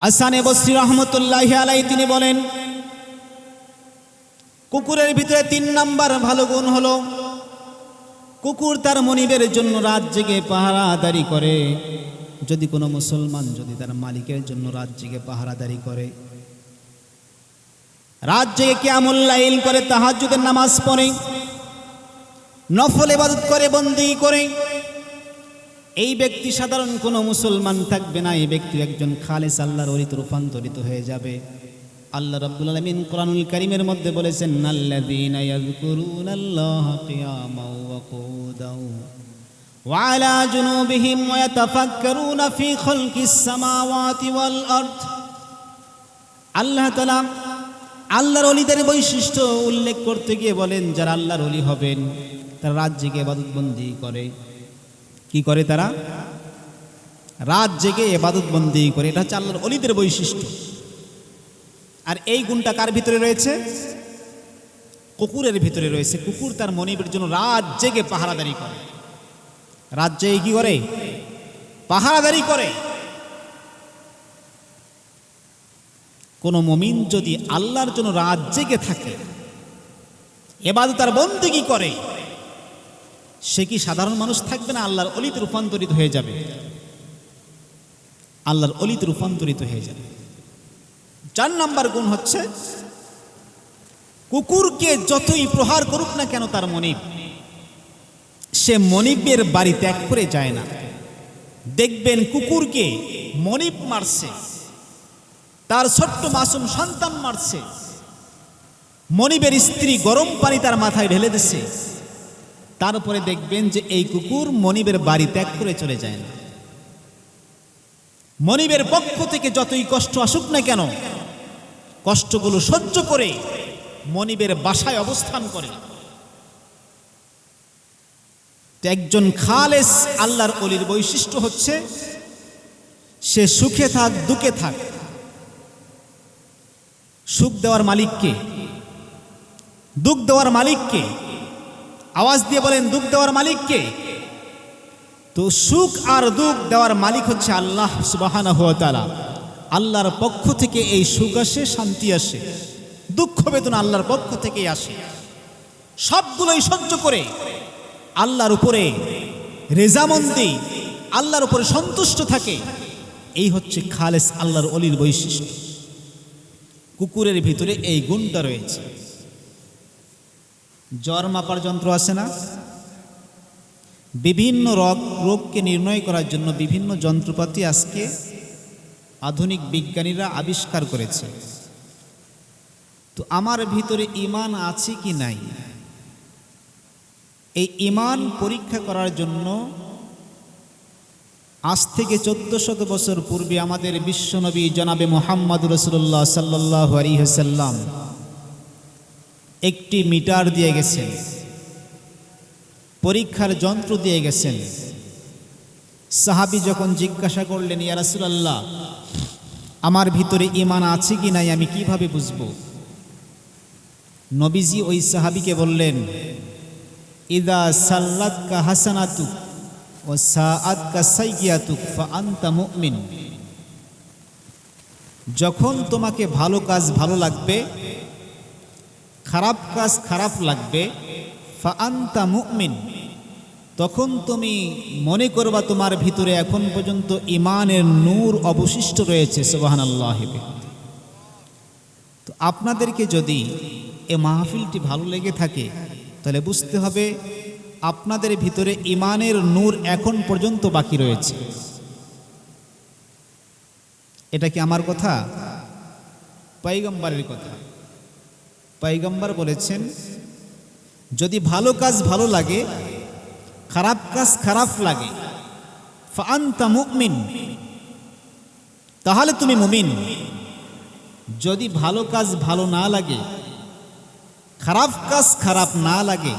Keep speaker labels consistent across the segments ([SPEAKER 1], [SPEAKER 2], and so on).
[SPEAKER 1] হাসান বসরি রহমতুল্লাহি আলাইহি তিনি বলেন, কুকুরের ভিতরে ৩ নাম্বার ভালো গুণ হলো কুকুর তার মনিবের জন্য রাত জেগে পাহারাদারি করে। যদি কোনো মুসলমান যদি তার মালিকের জন্য রাত জেগে পাহারাদারি করে, রাত জেগে কিয়ামুল লাইল করে, তাহাজ্জুদের নামাজ পড়ে, নফল ইবাদত করে, বন্দেগী করে, এই ব্যক্তি সাধারণ কোনো মুসলমান থাকবে না। এই ব্যক্তি একজন খালেস আল্লাহর ওলিতে রূপান্তরিত হয়ে যাবে। আল্লাহ রাব্বুল আলামিন কোরআনুল কারীমের মধ্যে বলেছেন, আল্লাযীনা ইয়াযকুরুনাল্লাহা কিয়ামান ওয়া কুউদান ওয়া আলা জুনুবিহিম ওয়া ইয়াতাফাক্কারুনা ফি খালকিস সামাওয়াতি ওয়াল আরদ। আল্লাহ তাআলা আল্লাহর ওলিদের বৈশিষ্ট্য উল্লেখ করতে গিয়ে বলেন, যারা আল্লাহর ওলি হবেন তারা রাত জেগে ইবাদত বন্দেগী করে। কি করে? তারা রাত জেগে ইবাদত বন্দেগী করে। এটা হচ্ছে আল্লাহর ওলিদের বৈশিষ্ট্য। আর এই গুণটা কার ভিতরে রয়েছে? কুকুরের ভিতরে রয়েছে। কুকুর তার মনিবের জন্য রাত জেগে পাহারাদারি করে। রাত জেগে কি করে? পাহারাদারি করে। কোন মুমিন যদি আল্লাহর জন্য রাত জেগে থাকে, ইবাদত আর বন্দেগী করে, সে কি সাধারণ মানুষ থাকবে না? আল্লাহর ওলিতে রূপান্তরিত হয়ে যাবে। আল্লাহর ওলিতে রূপান্তরিত হয়ে যাবে। ৪ নাম্বার গুণ হচ্ছে, কুকুরকে যতই প্রহার করুক না কেন তার মনিব, সে মনিবের বাড়ি ত্যাগ করে যায় না। দেখবেন কুকুরকে মনিব মারছে, তার ছোট্ট মাসুম সন্তান মারছে, মনিবের স্ত্রী গরম পানি তার মাথায় ঢেলে দিচ্ছে, তারপরে দেখবেন যে এই কুকুর মনিবের বাড়ি ত্যাগ করে চলে যায় না। মনিবের পক্ষ থেকে যতই কষ্ট আসুক না কেন, কষ্টগুলো সহ্য করে মনিবের বাসায় অবস্থান করে। একজন খালেস আল্লাহর ওলির বৈশিষ্ট্য হচ্ছে, সে সুখে থাক দুঃখে থাক, সুখ দেওয়ার মালিককে, দুঃখ দেওয়ার মালিককে, আওয়াজ দিয়ে বলেন দুঃখ দেওয়ার মালিককে। তো সুখ আর দুঃখ দেওয়ার মালিক হচ্ছে আল্লাহ সুবহানাহু ওয়া তাআলা। আল্লাহর পক্ষ থেকে এই সুখ আসে, শান্তি আসে, দুঃখ বেদনা আল্লাহর পক্ষ থেকেই আসে। সবগুলোই সহ্য করে আল্লাহর উপরে রেজামন্দি, আল্লাহর উপরে সন্তুষ্ট থাকে। এই হচ্ছে খালেস আল্লাহর ওলির বৈশিষ্ট্য। কুকুরের ভিতরে এই গুণটা রয়েছে। জ্বর মাপার যন্ত্র আছে না? বিভিন্ন রোগকে নির্ণয় করার জন্য বিভিন্ন যন্ত্রপাতি আজকে আধুনিক বিজ্ঞানীরা আবিষ্কার করেছে। তো আমার ভিতরে ঈমান আছে কি নাই, এই ঈমান পরীক্ষা করার জন্য আজ থেকে 1400 বছর পূর্বে আমাদের বিশ্বনবী জনাবে মুহাম্মদ রাসূলুল্লাহ সাল্লাল্লাহু আলাইহি ওয়াসাল্লাম একটি মিটার দিয়ে গেছেন, পরীক্ষার যন্ত্র দিয়ে গেছেন। সাহাবী যখন জিজ্ঞাসা করলেন, ইয়া রাসূলুল্লাহ, আমার ভিতরে ঈমান আছে কি নাই আমি কিভাবে বুঝবো? নবীজি ওই সাহাবীকে বললেন, ইযা সাল্লাতকা হাসানাতুক ওয়া সাআতকা সাইয়্যাতুক ফা আনতা মুমিন। যখন তোমাকে ভালো কাজ ভালো লাগবে, খারাপ কাজ খারাপ লাগবে, ফা আনতা মুমিন, তখন তুমি মনে করবা তোমার ভিতরে এখন পর্যন্ত ঈমানের নূর অবশিষ্ট রয়েছে। সুবহানাল্লাহ। তো আপনাদেরকে যদি এ মাহফিলটি ভালো লেগে থাকে, তাহলে বুঝতে হবে আপনাদের ভিতরে ঈমানের নূর এখন পর্যন্ত বাকি রয়েছে। এটা কি আমার কথা? পয়গম্বরের কথা। পয়গম্বর বলেছেন, যদি ভালো কাজ ভালো লাগে, খারাপ কাজ খারাপ লাগে, ফা আনতা মুমিন, তাহলে তুমি মুমিন। যদি ভালো কাজ ভালো না লাগে, খারাপ কাজ খারাপ না লাগে,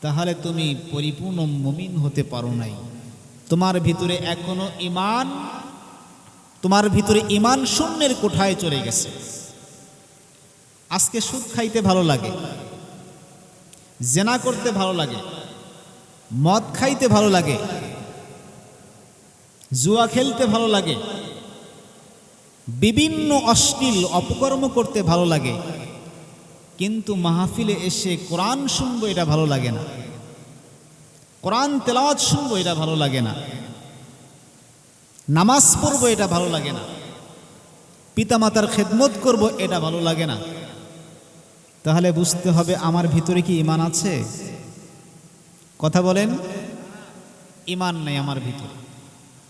[SPEAKER 1] তাহলে তুমি পরিপূর্ণ মুমিন হতে পারো নাই। তোমার ভিতরে এখনো ঈমান, তোমার ভিতরে ঈমান শূন্যের কোঠায় চলে গেছে। আজকে সুদ খাইতে ভালো লাগে, জেনা করতে ভালো লাগে, মদ খাইতে ভালো লাগে, জুয়া খেলতে ভালো লাগে, বিভিন্ন অশ্লীল অপকর্ম করতে ভালো লাগে, কিন্তু মাহফিলে এসে কোরআন শুনবো এটা ভালো লাগে না, কোরআন তেলাওয়াত শুনবো এটা ভালো লাগে না, নামাজ পড়বো এটা ভালো লাগে না, পিতামাতার খেদমত করব এটা ভালো লাগে না। তাহলে বুঝতে হবে আমার ভিতরে কি ঈমান আছে? কথা বলেন, ঈমান নাই আমার ভিতরে।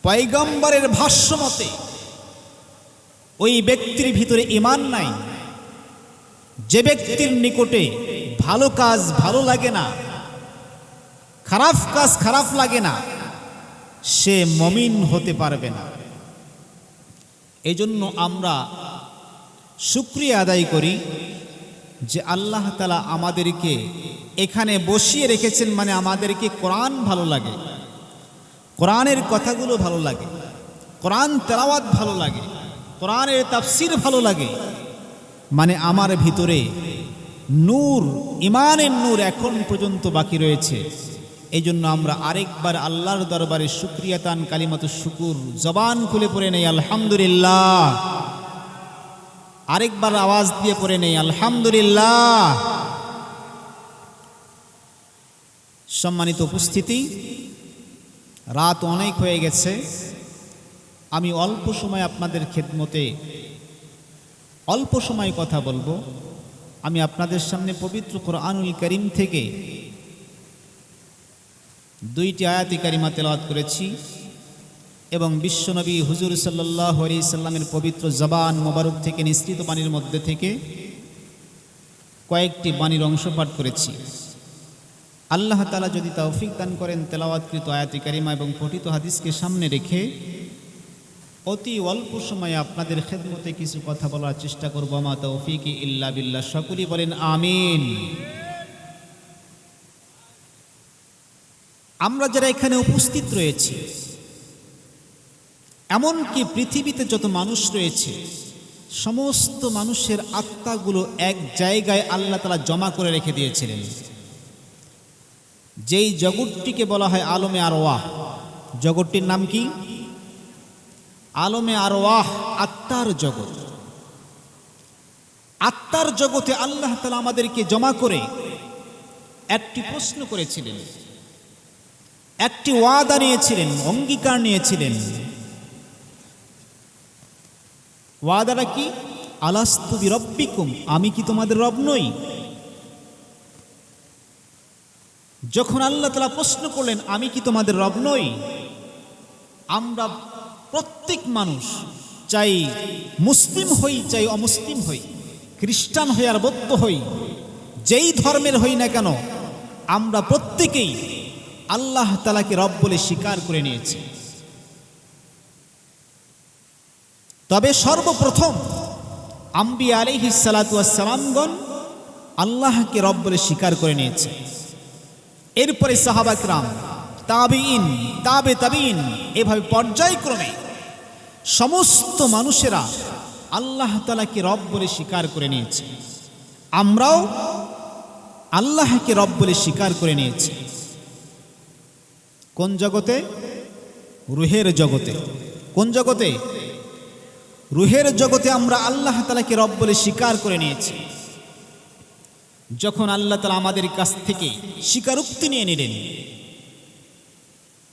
[SPEAKER 1] পয়গম্বরের ভাষ্য মতে ওই ব্যক্তির ভিতরে ঈমান নাই যে ব্যক্তির নিকটে ভালো কাজ ভালো লাগে না, খারাপ কাজ খারাপ লাগে না, সে মুমিন হতে পারবে না। এজন্য আমরা শুকরিয়া আদায় করি যে আল্লাহ তাআলা আমাদেরকে এখানে বসিয়ে রেখেছেন, মানে আমাদেরকে কোরআন ভালো লাগে, কোরআনের কথাগুলো ভালো লাগে, কোরআন তেলাওয়াত ভালো লাগে, কোরআনের তাফসীর ভালো লাগে, মানে আমার ভিতরে নূর, ঈমানের নূর এখন পর্যন্ত বাকি রয়েছে। এই জন্য আমরা আরেকবার আল্লাহর দরবারে শুকরিয়াতান কালিমাতু শুকুর জবান খুলে পড়ে নেই আলহামদুলিল্লাহ, আরেকবার আওয়াজ দিয়ে পড়ে নেই আলহামদুলিল্লাহ। সম্মানিত উপস্থিতি, রাত অনেক হয়ে গেছে, আমি অল্প সময় আপনাদের খেদমতে অল্প সময় কথা বলবো। আমি আপনাদের সামনে পবিত্র কোরআনুল কারীম থেকে দুইটি আয়াতি কারিমা তেলাওয়াত করেছি এবং বিশ্বনবী হুজুর সাল্লাল্লাহু আলাইহি সাল্লামের পবিত্র জবান মোবারক থেকে নিঃসৃত বাণীর মধ্যে থেকে কয়েকটি বাণীর অংশ পাঠ করেছি। আল্লাহ তাআলা যদি তৌফিক দান করেন, তেলাওয়াতকৃত আয়াতি কারিমা এবং পঠিত হাদিসকে সামনে রেখে অতি অল্প সময়ে আপনাদের খেদমতে কিছু কথা বলার চেষ্টা করব। মা তৌফিকি ইল্লা বিল্লাহ। সকলেই বলেন আমিন। আমরা যারা এখানে উপস্থিত রয়েছি, এমনকি পৃথিবীতে যত মানুষ রয়েছে, সমস্ত মানুষের আত্মাগুলো এক জায়গায় আল্লাহ তাআলা জমা করে রেখে দিয়েছিলেন। যেই জগৎটিকে বলা হয় আলমে আরওয়াহ, জগৎটির নাম কি? আলমে আরওয়াহ, আত্মার জগৎ। আত্মার জগতে আল্লাহ তাআলা আমাদেরকে জমা করে একটি প্রশ্ন করেছিলেন, একটি ওয়াদা নিয়েছিলেন, অঙ্গীকার নিয়েছিলেন। ওয়াদাটা কি? আলাস্তু বিরব্বিকুম, আমি কি তোমাদের রব নই? যখন আল্লাহ তাআলা প্রশ্ন করলেন আমি কি তোমাদের রব নই, আমরা প্রত্যেক মানুষ, চাই মুসলিম হই চাই অমুসলিম হই, খ্রিস্টান হই আর বৌদ্ধ হই, যেই ধর্মের হই না কেন, আমরা প্রত্যেকেই আল্লাহ তাআলাকে রব বলে স্বীকার করে নিয়েছি। তবে সর্বপ্রথম আম্বিয়া আলাইহিস সালাতু ওয়াস সালামগণ আল্লাহকে রব বলে স্বীকার করে নিয়েছে। এরপরে সাহাবা কিরাম, তাবিঈন, তাবে তাবিঈন, এভাবে পর্যায়ক্রমে সমস্ত মানুষেরা আল্লাহ তাআলাকে রব বলে স্বীকার করে নিয়েছে। আমরাও আল্লাহকে রব বলে স্বীকার করে নিয়েছি। কোন জগতে? রুহের জগতে। কোন জগতে? রুহের জগতে আমরা আল্লাহ তাআলাকে রব বলে স্বীকার করে নিয়েছি। যখন আল্লাহ তাআলা আমাদের কাছ থেকে স্বীকারোক্তি নিয়ে নিলেন,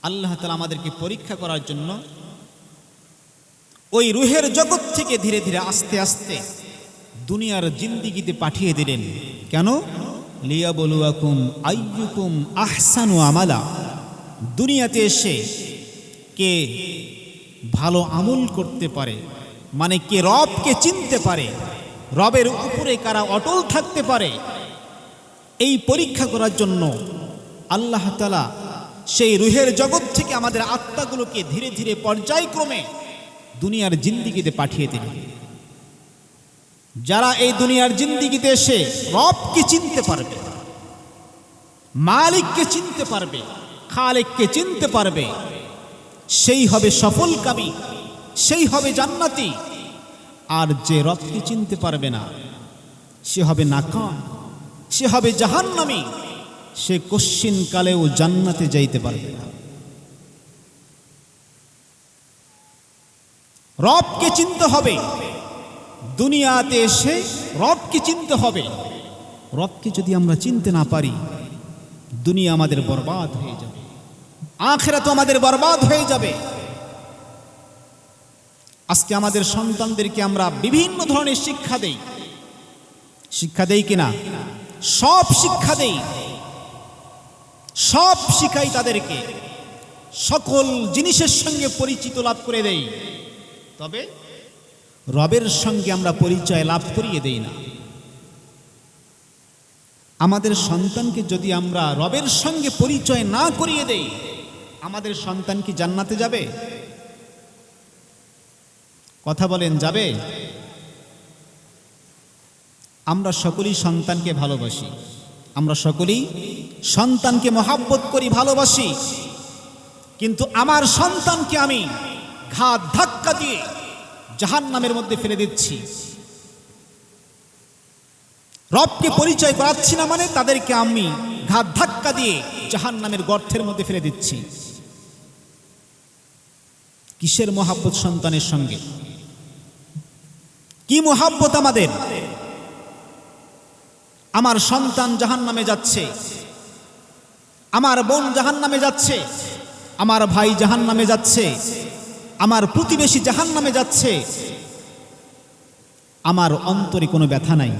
[SPEAKER 1] আল্লাহ তাআলা আমাদেরকে পরীক্ষা করার জন্য ওই রুহের জগৎ থেকে ধীরে ধীরে আস্তে আস্তে দুনিয়ার জিন্দেগিতে পাঠিয়ে দিলেন। কেন? লিয়াবলুয়াকুম আইয়ুকুম আহসানু আমালা। দুনিয়াতে এসে কে ভালো আমল করতে পারে, মানে কে রবকে চিনতে পারে, রবের উপরে কারা অটল থাকতে পারে, এই পরীক্ষা করার জন্য আল্লাহ তাআলা সেই রুহের জগৎ থেকে আমাদের আত্মাগুলোকে ধীরে ধীরে পর্যায়ক্রমে দুনিয়ার জিন্দেগিতে পাঠিয়ে দিলেন। যারা এই দুনিয়ার জিন্দেগিতে এসে রবকে চিনতে পারবে, মালিককে চিনতে পারবে, খালেককে চিনতে পারবে, সেই হবে সফলকামী, সেই হবে জান্নাতি। আর যে রবকে চিনতে পারবে না, সে হবে নাকাম, সে হবে জাহান্নামী, সে কশ্চিন কালেও জান্নাতে যাইতে পারবে না। রবকে চিনতে হবে। দুনিয়াতে এসে রবকে চিনতে হবে। রবকে যদি আমরা চিনতে না পারি, দুনিয়া আমাদের বরবাদ হয়ে যাবে, আখিরাত আমাদের বরবাদ হয়ে যাবে। আজকে আমাদের সন্তানদেরকে আমরা বিভিন্ন ধরনের শিক্ষা দেই, শিক্ষা দেই কিনা? সব শিক্ষা দেই, সব শিখাই তাদেরকে, সকল জিনিসের সঙ্গে পরিচিত লাভ করে দেই, তবে রবের সঙ্গে আমরা পরিচয় লাভ করিয়ে দেই না। আমাদের সন্তানকে যদি আমরা রবের সঙ্গে পরিচয় না করিয়ে দেই, আমাদের সন্তান কি জান্নাতে যাবে? কথা বলেন, যাবে? আমরা সকলেই সন্তানকে ভালোবাসি, আমরা সকলেই সন্তানকে মহাব্বত করি, ভালোবাসি, কিন্তু আমার সন্তানকে আমি ঘাত ধাক্কা দিয়ে জাহান্নামের মধ্যে ফেলে দিচ্ছি। রবকে পরিচয় করাচ্ছি না মানে তাদেরকে আমি ঘাত ধাক্কা দিয়ে জাহান্নামের গর্তের মধ্যে ফেলে দিচ্ছি। কিসের মহাব্বত সন্তানের সঙ্গে? কি মহাব্বত আমাদের? আমার সন্তান জাহান্নামে যাচ্ছে, আমার বোন জাহান্নামে যাচ্ছে, আমার ভাই জাহান্নামে যাচ্ছে, আমার প্রতিবেশী জাহান্নামে যাচ্ছে, আমার অন্তরে কোনো ব্যথা নাই,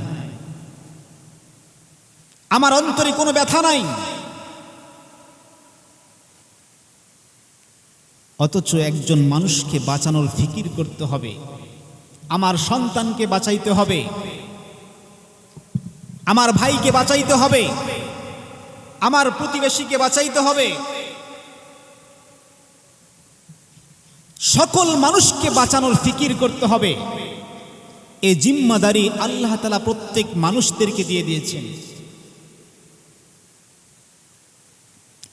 [SPEAKER 1] আমার অন্তরে কোনো ব্যথা নাই, অথচ একজন মানুষকে বাঁচানোর ফিকির করতে হবে, আমার সন্তানকে বাঁচাইতে হবে, আমার ভাইকে বাঁচাইতে হবে, আমার প্রতিবেশীকে বাঁচাইতে হবে, সকল মানুষকে বাঁচানোর ফিকির করতে হবে। এই জিম্মাদারি আল্লাহ তাআলা প্রত্যেক মানুষদেরকে দিয়ে দিয়েছেন।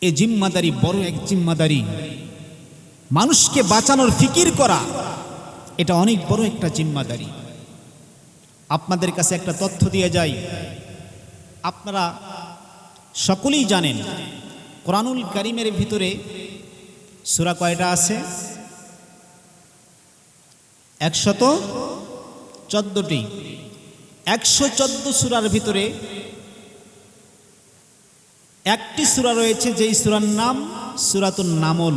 [SPEAKER 1] এই জিম্মাদারি বড় এক জিম্মাদারি। মানুষকে বাঁচানোর ফিকির করা এটা অনেক বড় একটা জিম্মাদারি। আপনাদের কাছে একটা তথ্য দিয়ে যাই, আপনারা সকলেই জানেন কোরআনুল কারীমের ভিতরে সূরা কয়টা আছে? 114টি। 114 সূরার ভিতরে একটি সূরা রয়েছে যেই সূরার নাম সূরাতুন নামল।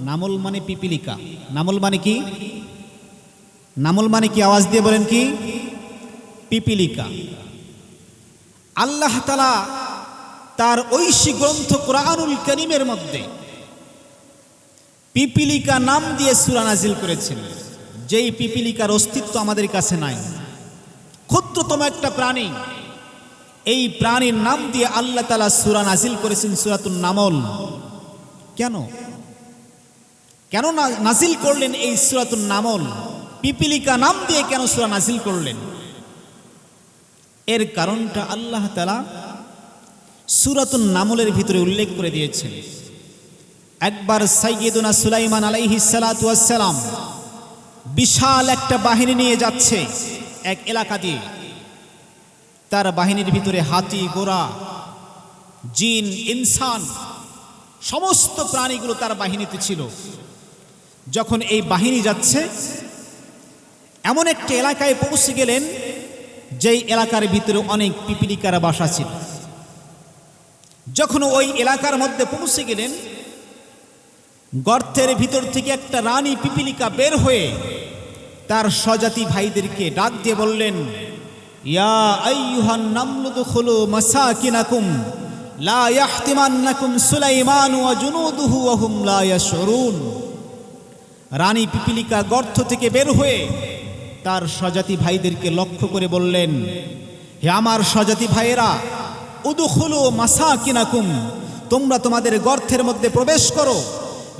[SPEAKER 1] নামল মানে পিপিলিকা। নামল মানে কি? নামল মানে কি? আওয়াজ দিয়ে বলেন কি? পিপিলিকা। আল্লাহ তাআলা তার ঐশী গ্রন্থ কোরআনুল কারীমের মধ্যে পিপিলিকা নাম দিয়ে সূরা নাজিল করেছেন, যেই পিপিলিকার অস্তিত্ব আমাদের কাছে নাই। ক্ষুদ্রতম একটা প্রাণী, এই প্রাণীর নাম দিয়ে আল্লাহ তাআলা সূরা নাজিল করেছেন, সূরাতুন নামল। কেন কেন নাজিল করলেন এই সূরাতুন নামল? পিপিলিকা নাম দিয়ে কেন সূরা নাজিল করলেন? এর কারণটা আল্লাহ তাআলা সূরাতুন নামলের ভিতরে উল্লেখ করে দিয়েছেন। একবার সাইয়্যিদুনা সুলাইমান আলাইহিস সালাতু ওয়াস সালাম বিশাল একটা বাহিনী নিয়ে যাচ্ছে এক এলাকা দিয়ে। তার বাহিনীর ভিতরে হাতি, ঘোড়া, জিন, ইনসান সমস্ত প্রাণীগুলো তার বাহিনীতে ছিল। যখন এই বাহিনী যাচ্ছে, এমন একটা এলাকায় পৌঁছে গেলেন যেই এলাকার ভিতরে অনেক পিপিলিকার বাসা ছিল। যখন ওই এলাকার মধ্যে পৌঁছে গেলেন, গর্তের ভিতর থেকে একটা রানী পিপিলিকা বের হয়ে তার স্বজাতি ভাইদেরকে ডাক দিয়ে বললেন, ইয়া আইয়ুহান নামলু দুখুলু মাসাকিনাকুম লা ইয়াহতিমান্নাকুম সুলাইমান ওয়া জুনুদুহু ওয়া হুম লা ইয়াশউরুন। রানী পিপিলিকা গর্ত থেকে বের হয়ে তার স্বজাতি ভাইদেরকে লক্ষ্য করে বললেন, হে আমার স্বজাতি ভাইয়েরা, উদখুলু মাসাকিনাকুম, তোমরা তোমাদের গর্তের মধ্যে প্রবেশ করো।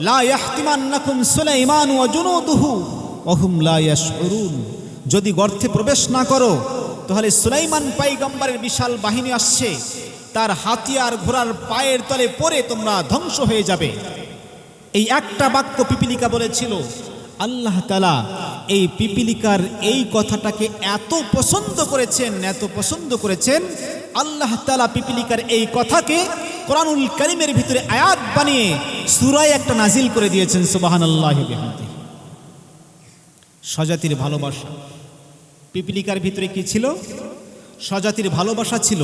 [SPEAKER 1] লা ইয়াহতিমান্নাকুম সুলাইমান ওয়া জুনুদুহু ওয়া হুম লা ইয়াশউরুন। যদি গর্তে প্রবেশ না করো তাহলে সুলাইমান পয়গম্বরের বিশাল বাহিনী আসছে, তার হাতিয়ার ঘোড়ার পায়ের তলে পড়ে তোমরা ধ্বংস হয়ে যাবে। এই একটা বাক্য পিপিলিকা বলেছিল। আল্লাহ তাআলা এই পিপিলিকার এই কথাটাকে এত পছন্দ করেছেন, এত পছন্দ করেছেন, আল্লাহ তাআলা পিপিলিকার এই কথাকে কোরআনুল কারীমের ভিতরে আয়াত বানিয়ে সূরায় একটা নাজিল করে দিয়েছেন। সুবহানাল্লাহি ওয়া বিহামদিহি। স্বজাতির ভালোবাসা। পিপিলিকার ভিতরে কি ছিল? স্বজাতির ভালোবাসা ছিল।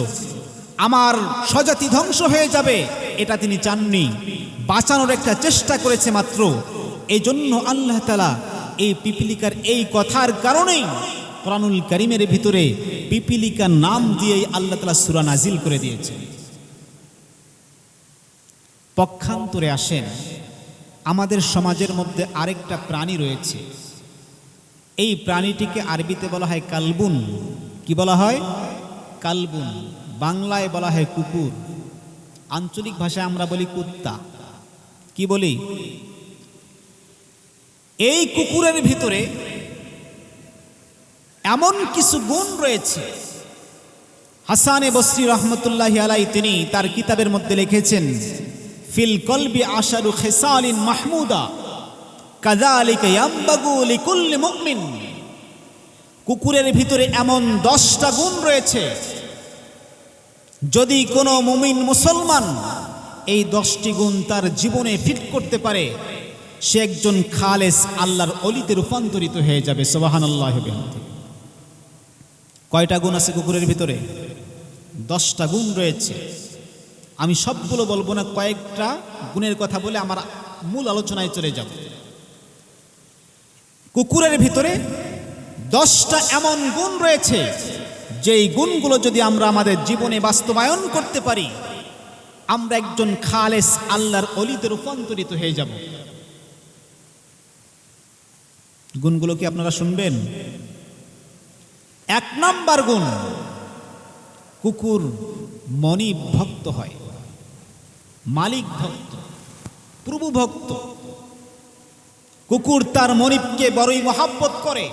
[SPEAKER 1] আমার স্বজাতি ধ্বংস হয়ে যাবে এটা তিনি চাননি, বাঁচানোর একটা চেষ্টা করেছে মাত্র। এই জন্য আল্লাহ তাআলা এই পিপিলিকার এই কথার কারণেই কোরআনুল কারীমের ভিতরে পিপিলিকার নাম দিয়েই আল্লাহ তাআলা সূরা নাজিল করে দিয়েছে। পক্ষান্তরে আসেন, আমাদের সমাজের মধ্যে আরেকটা প্রাণী রয়েছে। এই প্রাণীটিকে আরবিতে বলা হয় কালবুন। কি বলা হয়? কালবুন। বাংলায় বলা হয় কুকুর, আঞ্চলিক ভাষায় আমরা বলি কুত্তা। কি বলি? এই কুকুরের ভিতরে এমন কিছু গুণ রয়েছে, হাসানে বসরি রহমতুল্লাহি আলাইহি তিনি তার কিতাবের মধ্যে লিখেছেন, ফিল কলবি আশারু খিসালিন মাহমুদা কাযালিকা ইয়ামবাগু লিকুল্লি মুমিন। কুকুরের ভিতরে এমন 10টা গুণ রয়েছে, যদি কোনো মুমিন মুসলমান এই 10টি গুণ তার জীবনে ফিট করতে পারে, সে একজন খালেস আল্লাহর ওলিতে রূপান্তরিত হয়ে যাবে। সুবহানাল্লাহি ওয়া বিহামদিহি। কয়টা গুণ আছে কুকুরের ভিতরে? 10টা গুণ রয়েছে। আমি সবগুলো বলবো না, কয়েকটা গুণের কথা বলে আমার মূল আলোচনায় চলে যাব। কুকুরের ভিতরে 10টা এমন গুণ রয়েছে, যেই গুণগুলো যদি আমরা আমাদের জীবনে বাস্তবায়ন করতে পারি, আমরা একজন খালেস আল্লাহর ওলিতে রূপান্তরিত হয়ে যাব। গুণগুলো কি আপনারা শুনবেন? 1 নাম্বার গুণ, কুকুর মনিব ভক্ত হয়, মালিক ভক্ত, প্রভু ভক্ত। কুকুর তার মনিবকে বড়ই মহাব্বত করে,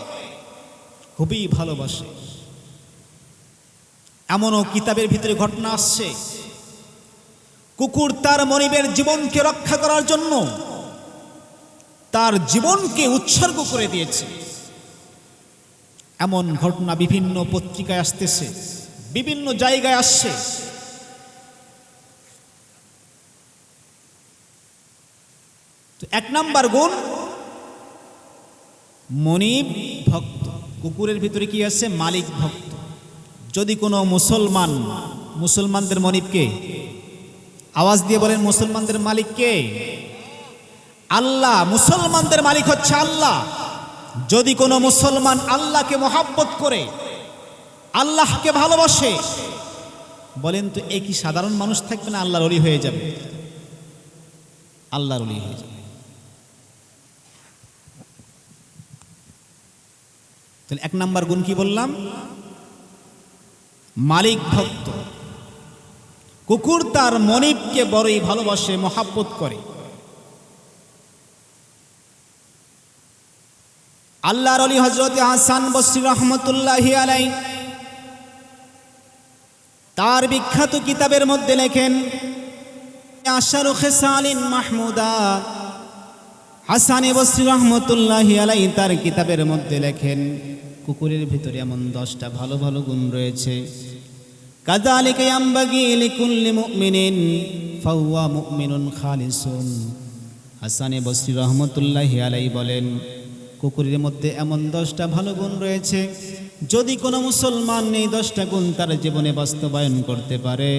[SPEAKER 1] খুবই ভালোবাসে। এমনও কিতাবের ভিতরে ঘটনা আসছে, কুকুর তার মনিবের জীবনকে রক্ষা করার জন্য তার জীবনকে উৎসর্গ করে দিয়েছে। এমন ঘটনা বিভিন্ন পত্রিকায় আসতেছে, বিভিন্ন জায়গায় আসছে। তো 1 নাম্বার গুণ, মনিব ভক্ত। কুকুরের ভিতরে কি আছে? মালিক ভক্ত। যদি কোনো মুসলমানদের মনিব কে? আওয়াজ দিয়ে বলেন, মুসলমানদের মালিক কে? আল্লাহ। মুসলমানদের মালিক হচ্ছে আল্লাহ। যদি কোনো মুসলমান আল্লাহকে মহাব্বত করে, আল্লাহকে ভালোবাসে, বলেন তো এ কি সাধারণ মানুষ থাকবে না আল্লাহর ওলি হয়ে যাবে? আল্লাহর ওলি হয়ে যাবে। তাহলে 1 নাম্বার গুণ কি বললাম? মালিক ভক্ত। কুকুর তার মনিবকে বড়ই ভালোবাসে, মহাব্বত করে। আল্লাহর ওলি হযরত হাসান বসরি রহমতুল্লাহি আলাইহি তার বিখ্যাত কিতাবের মধ্যে লেখেন, আশারু খিসালিন মাহমুদা। হাসানে বসরি রহমতুল্লাহি আলাইহি তার কিতাবের মধ্যে লেখেন, কুকুরের ভিতরে এমন 10টা ভালো ভালো গুণ রয়েছে। কাযালিকা ইয়ামবাগি লিকুল্লি মুমিনিন ফাহুয়া মুমিনুন খালিসুন। হাসানে বসরি রহমতুল্লাহি আলাইহি বলেন, কুকুরের মধ্যে এমন 10টা ভালো গুণ রয়েছে, যদি কোনো মুসলমান এই 10টা গুণ তার জীবনে বাস্তবায়ন করতে পারে,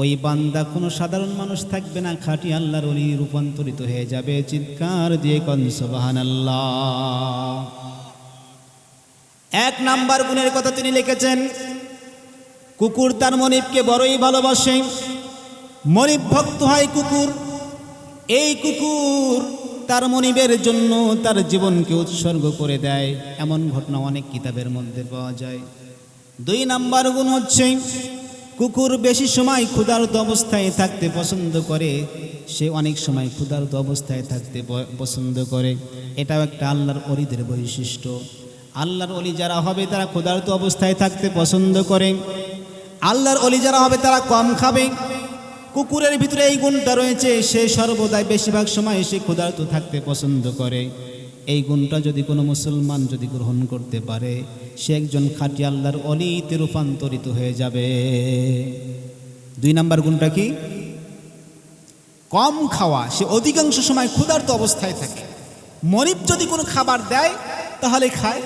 [SPEAKER 1] ওই বান্দা কোনো সাধারণ মানুষ থাকবে না, খাঁটি আল্লাহর ওলি রূপান্তরিত হয়ে যাবে। চিৎকার দিয়ে কোন সুবহানাল্লাহ। 1 নাম্বার গুণের কথা তিনি লিখেছেন, কুকুর তার মনিবকে বড়ই ভালোবাসে, মনিব ভক্ত হয় কুকুর। এই কুকুর তার মনিবের জন্য তার জীবনকে উৎসর্গ করে দেয়। এমন ঘটনা অনেক কিতাবের মধ্যে পাওয়া যায়। 2 নাম্বার গুণ হচ্ছে, কুকুর বেশি সময় ক্ষুধার্ত অবস্থায় থাকতে পছন্দ করে। সে অনেক সময় ক্ষুধার্ত অবস্থায় থাকতে পছন্দ করে। এটাও একটা আল্লাহর ওলিদের বৈশিষ্ট্য। আল্লাহর ওলি যারা হবে তারা ক্ষুধার্ত অবস্থায় থাকতে পছন্দ করে। আল্লাহর ওলি যারা হবে তারা কম খাবে। কুকুরের ভিতরে এই গুণটা রয়েছে, সে সর্বদাই বেশিরভাগ সময় সে ক্ষুধার্ত থাকতে পছন্দ করে। এই গুণটা যদি কোনো মুসলমান যদি গ্রহণ করতে পারে, সে একজন খাঁটি আল্লাহর ওলিতে রূপান্তরিত হয়ে যাবে। 2 নাম্বার গুণটা কি? কম খাওয়া। সে অধিকাংশ সময় ক্ষুধার্ত অবস্থায় থাকে। মনিব যদি কোনো খাবার দেয় তাহলে খায়,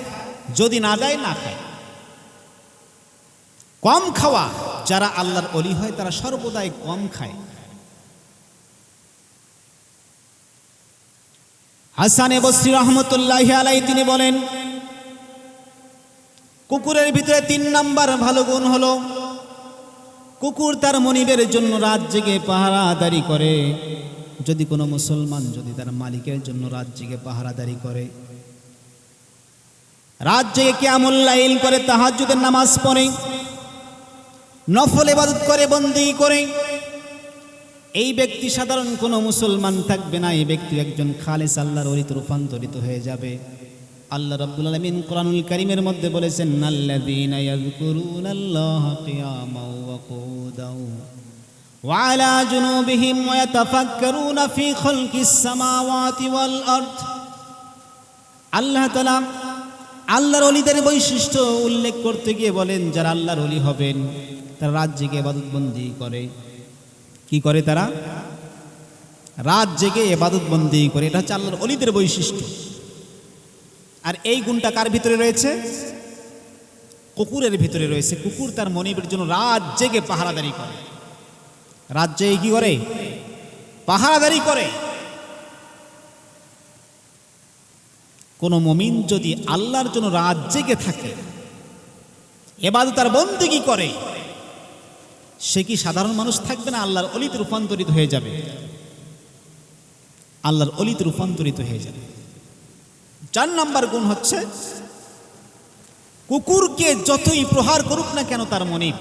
[SPEAKER 1] যদি না দেয় না খায়। কম খাওয়া, যারা আল্লাহর ওলি হয় তারা সর্বদাই কম খায়। হাসান বসরি রহমতুল্লাহি আলাইহি তিনি বলেন, কুকুরের ভিতরে 3 নাম্বার ভালো গুণ হলো, কুকুর তার মনিবের জন্য রাত জেগে পাহারাদারি করে। যদি কোনো মুসলমান যদি তার মালিকের জন্য রাত জেগে পাহারাদারি করে, রাত জেগে কিয়ামুল লাইল করে, তাহাজ্জুদের নামাজ পড়ে, নফল ইবাদত করে, বন্দি করে, এই ব্যক্তি সাধারণ কোনো মুসলমান থাকবে না। এই ব্যক্তি একজন খালেস আল্লাহর ওলিতে রূপান্তরিত হয়ে যাবে। আল্লাহ রাব্বুল আলামিন কোরআনুল কারীমের মধ্যে বলেছেন, আল্লাযীনা ইয়াযকুরুনাল্লাহা কিয়ামান ওয়া কুউদান ওয়া আলা জুনুবিহিম ওয়া ইয়াতাফাক্কারুনা ফি খালকিস সামাওয়াতি ওয়াল আরদ। আল্লাহ তাআলা আল্লাহর ওলিদের বৈশিষ্ট্য উল্লেখ করতে গিয়ে বলেন, যারা আল্লাহর ওলি হবেন তারা রাত জেগে ইবাদত বন্দি করে। কি করে তারা? রাত জেগে ইবাদত বন্দি করে। এটা হচ্ছে আল্লাহর ওলিদের বৈশিষ্ট্য। আর এই গুণটা কার ভিতরে রয়েছে? কুকুরের ভিতরে রয়েছে। কুকুর তার মনিবের জন্য রাত জেগে পাহারাদারি করে। রাত জেগে কি করে? পাহারাদারি করে। কোন মুমিন যদি আল্লাহর জন্য রাত জেগে থাকে, ইবাদত আর বন্দেগী করে, সে কি সাধারণ মানুষ থাকবে না? আল্লাহর ওলিতে রূপান্তরিত হয়ে যাবে। আল্লাহর ওলিতে রূপান্তরিত হয়ে যাবে। 4 নাম্বার গুণ হচ্ছে, কুকুরকে যতই প্রহার করুক না কেন তার মনিব,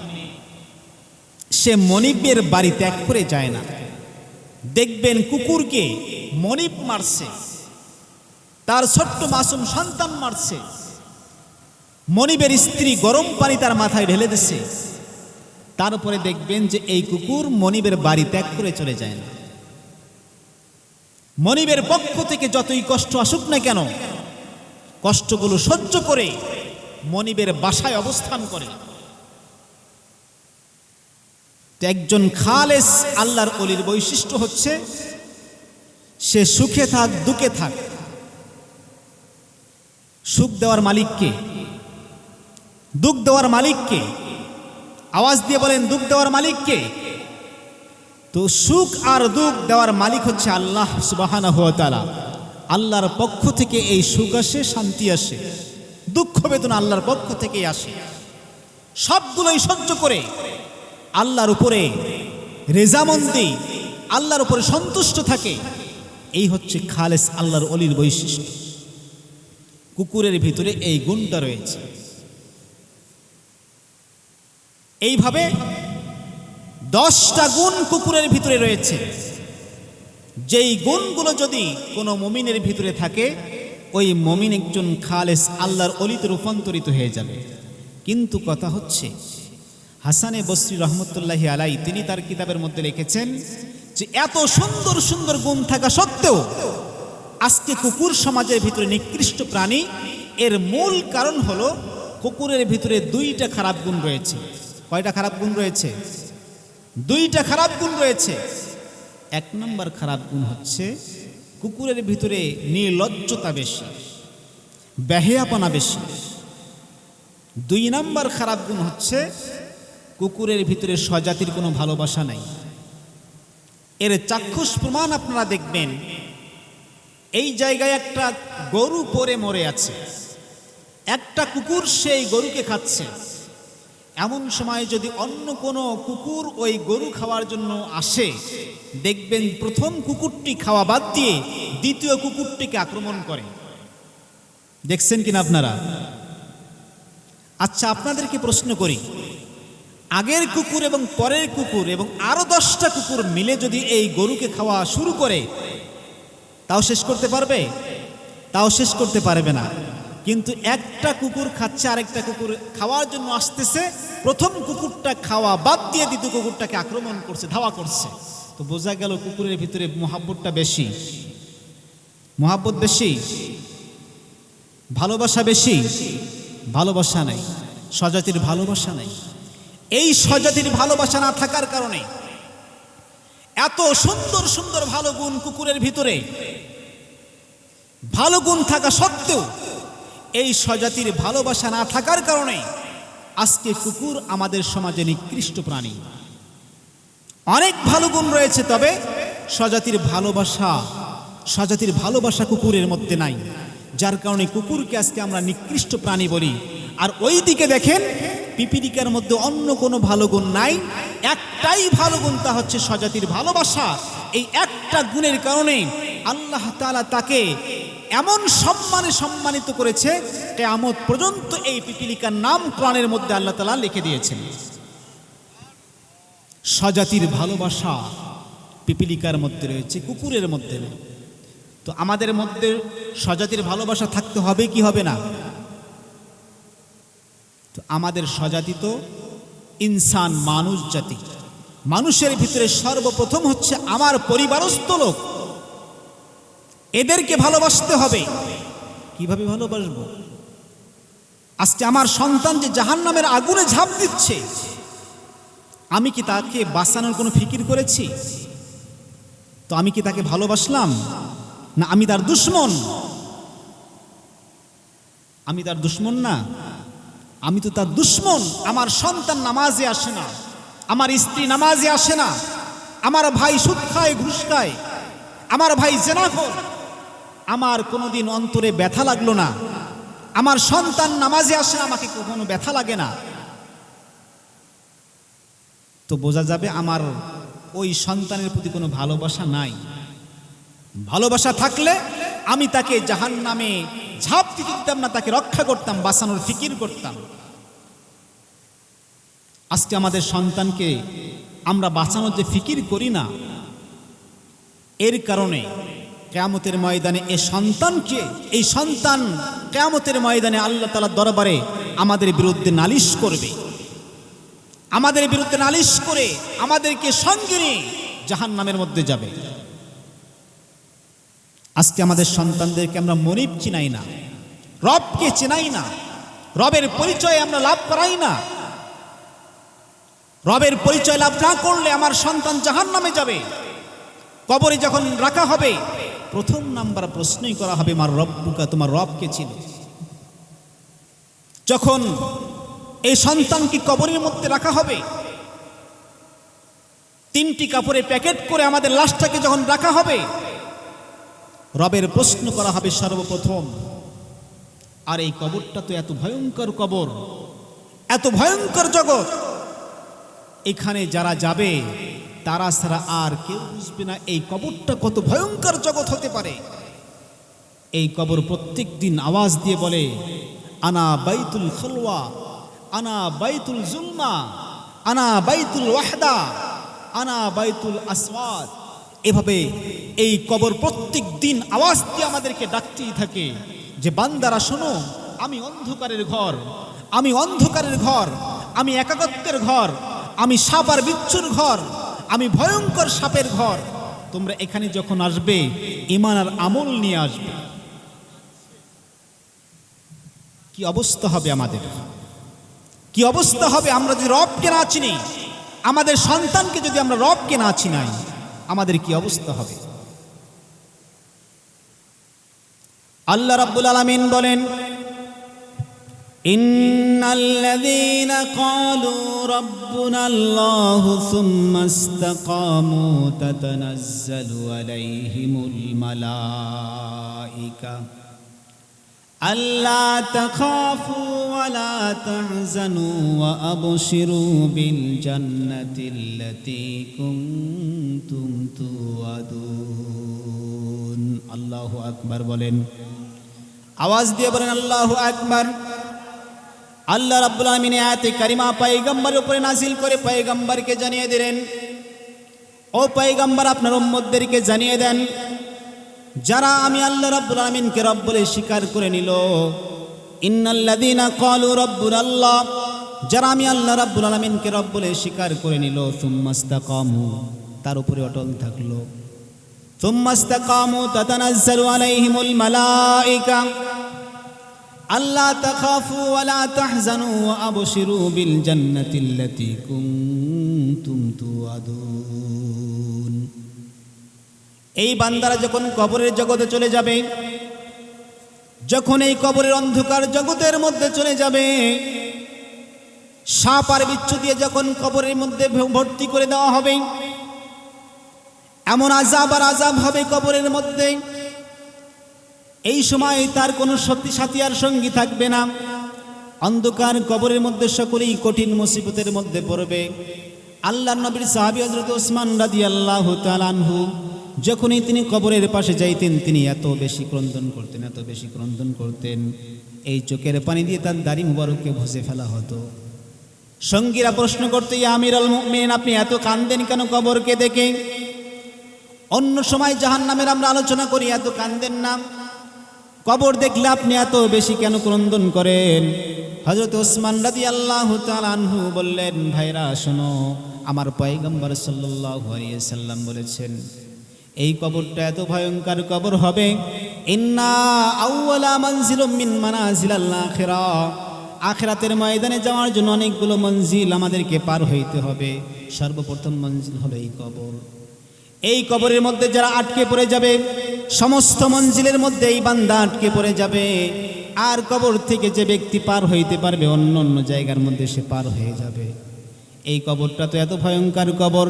[SPEAKER 1] সে মনিবের বাড়ি ত্যাগ করে যায় না। দেখবেন কুকুরকে মনিব মারছে, তার ছোট্ট মাসুম সন্তান মারছে, মনিবের স্ত্রী গরম পানি তার মাথায় ঢেলে দিচ্ছে, তারপরে দেখবেন যে এই কুকুর মনিবের বাড়ি ত্যাগ করে চলে যায় না। মনিবের পক্ষ থেকে যতই কষ্ট আসুক না কেন, কষ্টগুলো সহ্য করে মনিবের বাসায় অবস্থান করে। একজন খালেস আল্লাহর ওলির বৈশিষ্ট্য হচ্ছে, সে সুখে থাক দুঃখে থাক, সুখ দেওয়ার মালিককে, দুঃখ দেওয়ার মালিককে, আওয়াজ দিয়ে বলেন দুঃখ দেওয়ার মালিককে। তো সুখ আর দুঃখ দেওয়ার মালিক হচ্ছে আল্লাহ সুবহানাহু ওয়া তাআলা। আল্লাহর পক্ষ থেকে এই সুখ আসে, শান্তি আসে, দুঃখ বেদনা আল্লাহর পক্ষ থেকেই আসে। সবগুলোই সহ্য করে আল্লাহর উপরে রেজামন্দি, আল্লাহর উপরে সন্তুষ্ট থাকে। এই হচ্ছে খালেস আল্লাহর ওলির বৈশিষ্ট্য। কুকুরের ভিতরে এই গুণটা রয়েছে। এইভাবে 10টা গুণ কুকুরের ভিতরে রয়েছে। যেই গুণগুলো যদি কোনো মুমিনের ভিতরে থাকে, ওই মুমিন একজন খালেস আল্লাহর ওলিতে রূপান্তরিত হয়ে যাবে। কিন্তু কথা হচ্ছে, হাসানে বসরি রহমতুল্লাহি আলাইহি তিনি তার কিতাবের মধ্যে লিখেছেন যে এত সুন্দর সুন্দর গুণ থাকা সত্ত্বেও আজকে কুকুর সমাজের ভিতরে নিকৃষ্ট প্রাণী। এর মূল কারণ হলো কুকুরের ভিতরে 2টা খারাপ গুণ রয়েছে। কয়টা খারাপ গুণ রয়েছে? 2টা খারাপ গুণ রয়েছে। 1 নম্বর খারাপ গুণ হচ্ছে, কুকুরের ভিতরে নির্লজ্জতা বেশি, বেহেয়াপনা বেশি। 2 নম্বর খারাপ গুণ হচ্ছে, কুকুরের ভিতরে স্বজাতির কোনো ভালোবাসা নাই। এর চাক্ষুষ প্রমাণ আপনারা দেখবেন, এই জায়গায় একটা গরু পড়ে মরে আছে, একটা কুকুর সেই গরুকে খাচ্ছে। এমন সময় যদি অন্য কোনো কুকুর ওই গরু খাওয়ার জন্য আসে, দেখবেন প্রথম কুকুরটি খাওয়া বাদ দিয়ে দ্বিতীয় কুকুরটিকে আক্রমণ করে। দেখছেন কিনা আপনারা? আচ্ছা, আপনাদেরকে প্রশ্ন করি, আগের কুকুর এবং পরের কুকুর এবং আরো 10টা কুকুর মিলে যদি এই গরুকে খাওয়া শুরু করে, তাও শেষ করতে পারবে? তাও শেষ করতে পারবে না। কিন্তু একটা কুকুর খাচ্ছে, আরেকটা কুকুর খাওয়ার জন্য আসতেছে, প্রথম কুকুরটা খাওয়া বাদ দিয়ে দ্বিতীয় কুকুরটাকে আক্রমণ করছে, ধাওয়া করছে। তো বোঝা গেল কুকুরের ভিতরে মহাব্বতটা বেশি, মহাব্বত বেশি, ভালোবাসা বেশি। ভালোবাসা নাই, স্বজাতির ভালোবাসা নাই। এই স্বজাতির ভালোবাসা না থাকার কারণে এত সুন্দর সুন্দর ভালো গুণ কুকুরের ভিতরে, ভালো গুণ থাকা সত্ত্বেও এই স্বজাতির ভালোবাসা না থাকার কারণে আজকে কুকুর আমাদের সমাজে নিকৃষ্ট প্রাণী। অনেক ভালো গুণ রয়েছে, তবে স্বজাতির ভালোবাসা কুকুরের মধ্যে নাই, যার কারণে কুকুরকে আজকে আমরা নিকৃষ্ট প্রাণী বলি। আর ওই দিকে দেখেন পিপিলিকার মধ্যে অন্য কোনো ভালো গুণ নাই, একটাই ভালো গুণ, তা হচ্ছে স্বজাতির ভালোবাসা। এই একটা গুণের কারণে আল্লাহ তাআলা তাকে এমন সম্মানে সম্মানিত করেছে, কিয়ামত পর্যন্ত এই পিপিলিকার নাম কোরআনের মধ্যে আল্লাহ তাআলা লিখে দিয়েছেন। স্বজাতির ভালোবাসা পিপিলিকার মধ্যে রয়েছে, কুকুরের মধ্যে নেই। তো আমাদের মধ্যে স্বজাতির ভালোবাসা থাকতে হবে কি হবে না? তো আমাদের স্বজাতি তো ইনসান, মানুষ জাতি। মানুষের ভিতরে সর্বপ্রথম হচ্ছে আমার পরিবারস্থ লোক, এদেরকে ভালোবাসতে হবে। কিভাবে ভালোবাসবো? আজকে আমার সন্তান যে জাহান্নামের আগুনে ঝাঁপ দিচ্ছে, আমি কি তাকে বাঁচানোর কোনো ফিকির করেছি? তো আমি কি তাকে ভালোবাসলাম? না আমি তার দুশমন? আমি তার দুশমন না, আমি তো তার দুশমন। আমার সন্তান নামাজে আসে না, আমার স্ত্রী নামাজে আসে না, আমার ভাই সুদ খায়, ঘুষ খায়, আমার ভাই জেনাখোর, আমার কোনোদিন অন্তরে ব্যথা লাগলো না। আমার সন্তান নামাজে আসে না, আমাকে কখনো ব্যথা লাগে না। তো বোঝা যাবে আমার ওই সন্তানের প্রতি কোনো ভালোবাসা নাই। ভালোবাসা থাকলে আমি তাকে জাহান্নামে ঝাঁপ দিতে দিতাম না, তাকে রক্ষা করতাম, বাঁচানোর ফিকির করতাম। আজকে আমাদের সন্তানকে আমরা বাঁচানোর যে ফিকির করি না, এর কারণে কিয়ামতের ময়দানে এই সন্তান কিয়ামতের ময়দানে আল্লাহ তাআলার দরবারে আমাদের বিরুদ্ধে নালিশ করবে। আমাদের বিরুদ্ধে নালিশ করে আমাদেরকে সঙ্গে নিয়ে জাহান্নামের মধ্যে যাবে। আজকে আমাদের সন্তানদেরকে আমরা মনিব চিনাই না, রবকে চিনাই না, রবের পরিচয় আমরা লাভ করাই না। রবের পরিচয় লাভ না করলে আমার সন্তান জাহান্নামে যাবে। কবরে যখন রাখা হবে, প্রথম নাম্বার প্রশ্নই করা হবে, মার রব্বুকা, তোমার রব কে ছিল? যখন এই সন্তানকে কবরের মধ্যে রাখা হবে, 3টি কাপড়ে প্যাকেট করে আমাদের লাশটাকে যখন রাখা হবে, রবের প্রশ্ন করা হবে সর্বপ্রথম। আর এই কবরটা তো এত ভয়ঙ্কর কবর, এত ভয়ঙ্কর জগৎ, এখানে যারা যাবে তারা ছাড়া আর কেউ বুঝবে না এই কবরটা কত ভয়ঙ্কর জগৎ হতে পারে। এই কবর প্রত্যেক দিন আওয়াজ দিয়ে বলে, আনা বাইতুল খলওয়া, আনা বাইতুল জুলমা, আনা বাইতুল ওয়াহদা, আনা বাইতুল আসওয়াদ। এভাবে এই কবর প্রত্যেক দিন আওয়াজ দিয়ে আমাদেরকে ডাকতেই থাকে যে বান্দারা শোনো, আমি অন্ধকারের ঘর, আমি অন্ধকারের ঘর, আমি একাকত্বের ঘর, আমি সাপ আর বিচ্ছুর ঘর, আমি ভয়ঙ্কর সাপের ঘর। তোমরা এখানে যখন আসবে ঈমান আর আমল নিয়ে আসবে। কি অবস্থা হবে আমাদের, কি অবস্থা হবে আমরা যদি রবকে না চিনি, আমাদের সন্তানকে যদি আমরা রবকে না চিনাই, আমাদের কি অবস্থা হবে? আল্লাহ রাব্বুল আলামিন বলেন, ইন্নাল্লাযীনা ক্বালু রাব্বুনাল্লাহু সুম্মা ইসতাকামু তাতানাজ্জালু আলাইহিমুল মালায়েকা আল্লা তাখাফু ওয়া লা তাহজানু ওয়া আবশিরু বিল জান্নাতিল্লাতী কুনতুম তুআদুন। আল্লাহু আকবার বলেন, আওয়াজ দিয়ে বলেন আল্লাহু আকবার। আল্লাহ রাব্বুল আলামিন আয়াতে কারিমা পয়গম্বরের উপরে নাযিল করে পয়গম্বরকে জানিয়ে দিলেন, ও পয়গম্বর আপনার উম্মতদেরকে জানিয়ে দেন, যারা আমি আল্লাহ রাব্বুল আলামিনকে রব বলে স্বীকার করে নিল, ইন্নাল্লাযীনা ক্বালু রাব্বুনাল্লাহ, যারা আমি আল্লাহ রাব্বুল আলামিনকে রব বলে স্বীকার করে নিল, সুম্মা ইসতাকামু, তার উপরে অটল থাকলো, সুম্মা ইসতাকামু তাতানাজ্জালু আলাইহিমুল মালায়েকা আল্লা তাখাফু ওয়া লা তাহজানু ওয়া আবশিরু বিল জান্নাতিল্লাতী কুনতুম তুআদুন। এই বান্দারা যখন কবরের জগতে চলে যাবে, যখন এই কবরের অন্ধকার জগতের মধ্যে চলে যাবে, সাপ আর বিচ্ছু দিয়ে যখন কবরের মধ্যে ভর্তি করে দেওয়া হবে, এমন আযাব আর আযাব হবে কবরের মধ্যে, এই সময় তার কোনো সত্যি সাথী আর সঙ্গী থাকবে না। অন্ধকার কবরের মধ্যে সকলেই কঠিন মুসিবতের মধ্যে পড়বে। আল্লাহর নবীর সাহাবী হযরত ওসমান রাদিয়াল্লাহু তাআলা আনহু যখনই তিনি কবরের পাশে যাইতেন, তিনি এত বেশি ক্রন্দন করতেন, এত বেশি ক্রন্দন করতেন, এই চোখের পানি দিয়ে তার দাড়ি মুবারককে ঘষে ফেলা হতো। সঙ্গীরা প্রশ্ন করতো, ইয়া আমিরুল মুমিনিন, আপনি এত কাঁদেন কেন কবরকে দেখে? অন্য সময় জাহান্নামের আমরা আলোচনা করি, এত কাঁদেন না, কবর দেখলে আপনি এত বেশি কেন ক্রন্দন করেন? হযরত ওসমান রাদিয়াল্লাহু তাআলা আনহু বললেন, ভাইরা শোনো, আমার পয়গম্বর সাল্লাল্লাহু আলাইহি ওয়াসাল্লাম বলেছেন এই কবরটা এত ভয়ঙ্কর কবর হবে, ইন্না আউওয়ালা মানজিলুম মিন মানাজিলিল আখিরাহ, আখিরাতের ময়দানে যাওয়ার জন্য অনেকগুলো মঞ্জিল আমাদেরকে পার হইতে হবে। সর্বপ্রথম মঞ্জিল হলো এই কবর। এই কবরের মধ্যে যারা আটকে পড়ে যাবে, সমস্ত মঞ্জিলের মধ্যে এই বান্দা আটকে পড়ে যাবে। আর কবর থেকে যে ব্যক্তি পার হইতে পারবে, অন্য অন্য জায়গার মধ্যে সে পার হয়ে যাবে। এই কবরটা তো এত ভয়ঙ্কর কবর,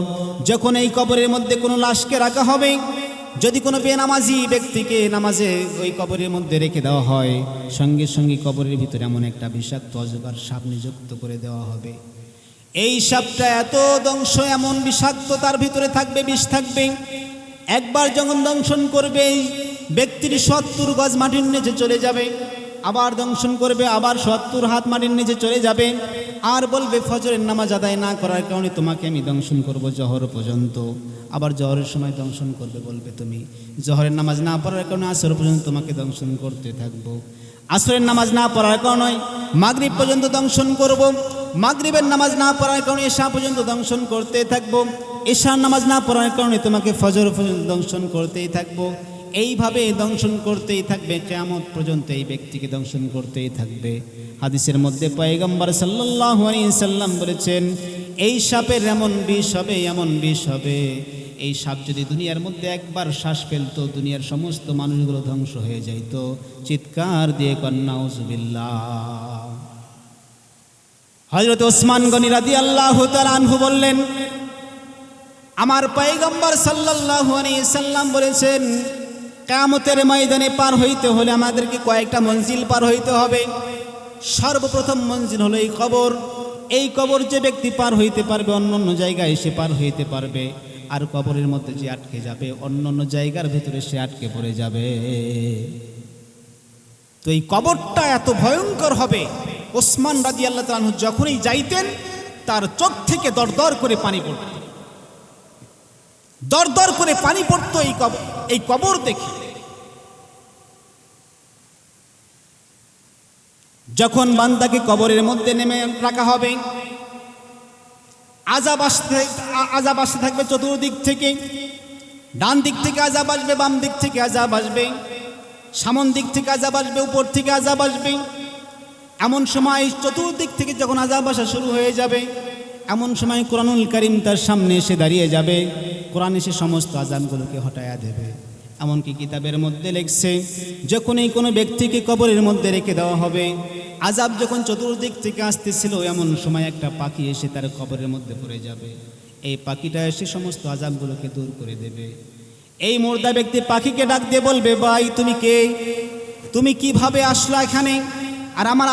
[SPEAKER 1] যখন এই কবরের মধ্যে কোনো লাশকে রাখা হবে, যদি কোনো বেনামাজি ব্যক্তিকে নামাজে ওই কবরের মধ্যে রেখে দেওয়া হয়, সঙ্গে সঙ্গে কবরের ভিতরে এমন একটা বিষাক্ত অজগর সাপ নিযুক্ত করে দেওয়া হবে। এই সাপটা এত দংশ, এমন বিষাক্ত, তার ভিতরে থাকবে, বিষ থাকবে। একবার যখন দংশন করবে, ব্যক্তির ৭০ গজ মাটির নিচে চলে যাবে, আবার দংশন করবে, আবার ৭০ হাত মাটির নিচে চলে যাবে, আর বলবে ফজরের নামাজ আদায় না করার কারণে তোমাকে আমি দংশন করব জহর পর্যন্ত। আবার জহরের সময় দংশন করবে, বলবে তুমি জহরের নামাজ না পড়ার কারণে আসর পর্যন্ত তোমাকে দংশন করতে থাকবো। আসরের নামাজ না পড়ার কারণে মাগরিব পর্যন্ত দংশন করব, মাগরিবের নামাজ না পড়ার কারণে এশা পর্যন্ত দংশন করতে থাকবো, এশার নামাজ না পড়ার কারণে তোমাকে ফজর পর্যন্ত দংশন করতেই থাকবো। এইভাবে দংশন করতেই থাকবে, কিয়ামত পর্যন্ত এই ব্যক্তিকে দংশন করতেই থাকবে। হাদিসের মধ্যে পয়গম্বর সাল্লাল্লাহু আলাইহি সাল্লাম বলেছেন, এই সাপের এমন বিষ হবে, এমন বিষ হবে, এই সাপ যদি দুনিয়ার মধ্যে একবার শ্বাস ফেলতো, দুনিয়ার সমস্ত মানুষগুলো ধ্বংস হয়ে যাইত। চিৎকার দিয়ে কন্যা নাউজুবিল্লাহ। হযরত ওসমান গনি রাদিয়াল্লাহু তাআলা আনহু বললেন, আমার পয়গম্বর সাল্লাল্লাহু আলাইহি সাল্লাম বলেছেন, কিয়ামতের ময়দানে পার হইতে হলে আমাদেরকে কয়েকটা মঞ্জিল পার হইতে হবে। সর্বপ্রথম মঞ্জিল হলো এই কবর। এই কবর যে ব্যক্তি পার হইতে পারবে, অন্য অন্য জায়গায় সে পার হইতে পারবে। আর কবরের মধ্যে যে আটকে যাবে, অন্য অন্য জায়গার ভিতরে সে আটকে পড়ে যাবে। তো এই কবরটা এত ভয়ঙ্কর হবে, ওসমান রাদিয়াল্লাহু তাআলা আনহু যখনই যাইতেন, তার চোখ থেকে দরদর করে পানি পড়ত, দরদর করে পানি পড়ত এই কবর দেখে। যখন বান্দাকে কবরের মধ্যে নেমে রাখা হবে, আযাব আসতে থাকবে চতুর্দিক থেকে। ডান দিক থেকে আযাব আসবে, বাম দিক থেকে আযাব আসবে, সামন দিক থেকে আযাব আসবে, উপর থেকে আযাব আসবে। এমন সময় চতুর্দিক থেকে যখন আযাব আসা শুরু হয়ে যাবে, এমন সময় কোরআনুল কারীম তার সামনে এসে দাঁড়িয়ে যাবে। কোরআন এসে সমস্ত আযাবগুলোকে হটায়া দেবে। এমনকি কিতাবের মধ্যে লেখছে, যখনই কোনো ব্যক্তিকে কবরের মধ্যে রেখে দেওয়া হবে, আযাব যখন চতুর্দিক থেকে আসতেছিল, এমন সময় একটা পাখি এসে তার কবরের মধ্যে পড়ে যাবে। এই পাখিটা এসে সমস্ত আযাবগুলোকে দূর করে দেবে। এই মুর্দা ব্যক্তি পাখিকে ডাক দিয়ে বলবে, ভাই তুমি কে? তুমি কিভাবে আসলা এখানে? আর আমার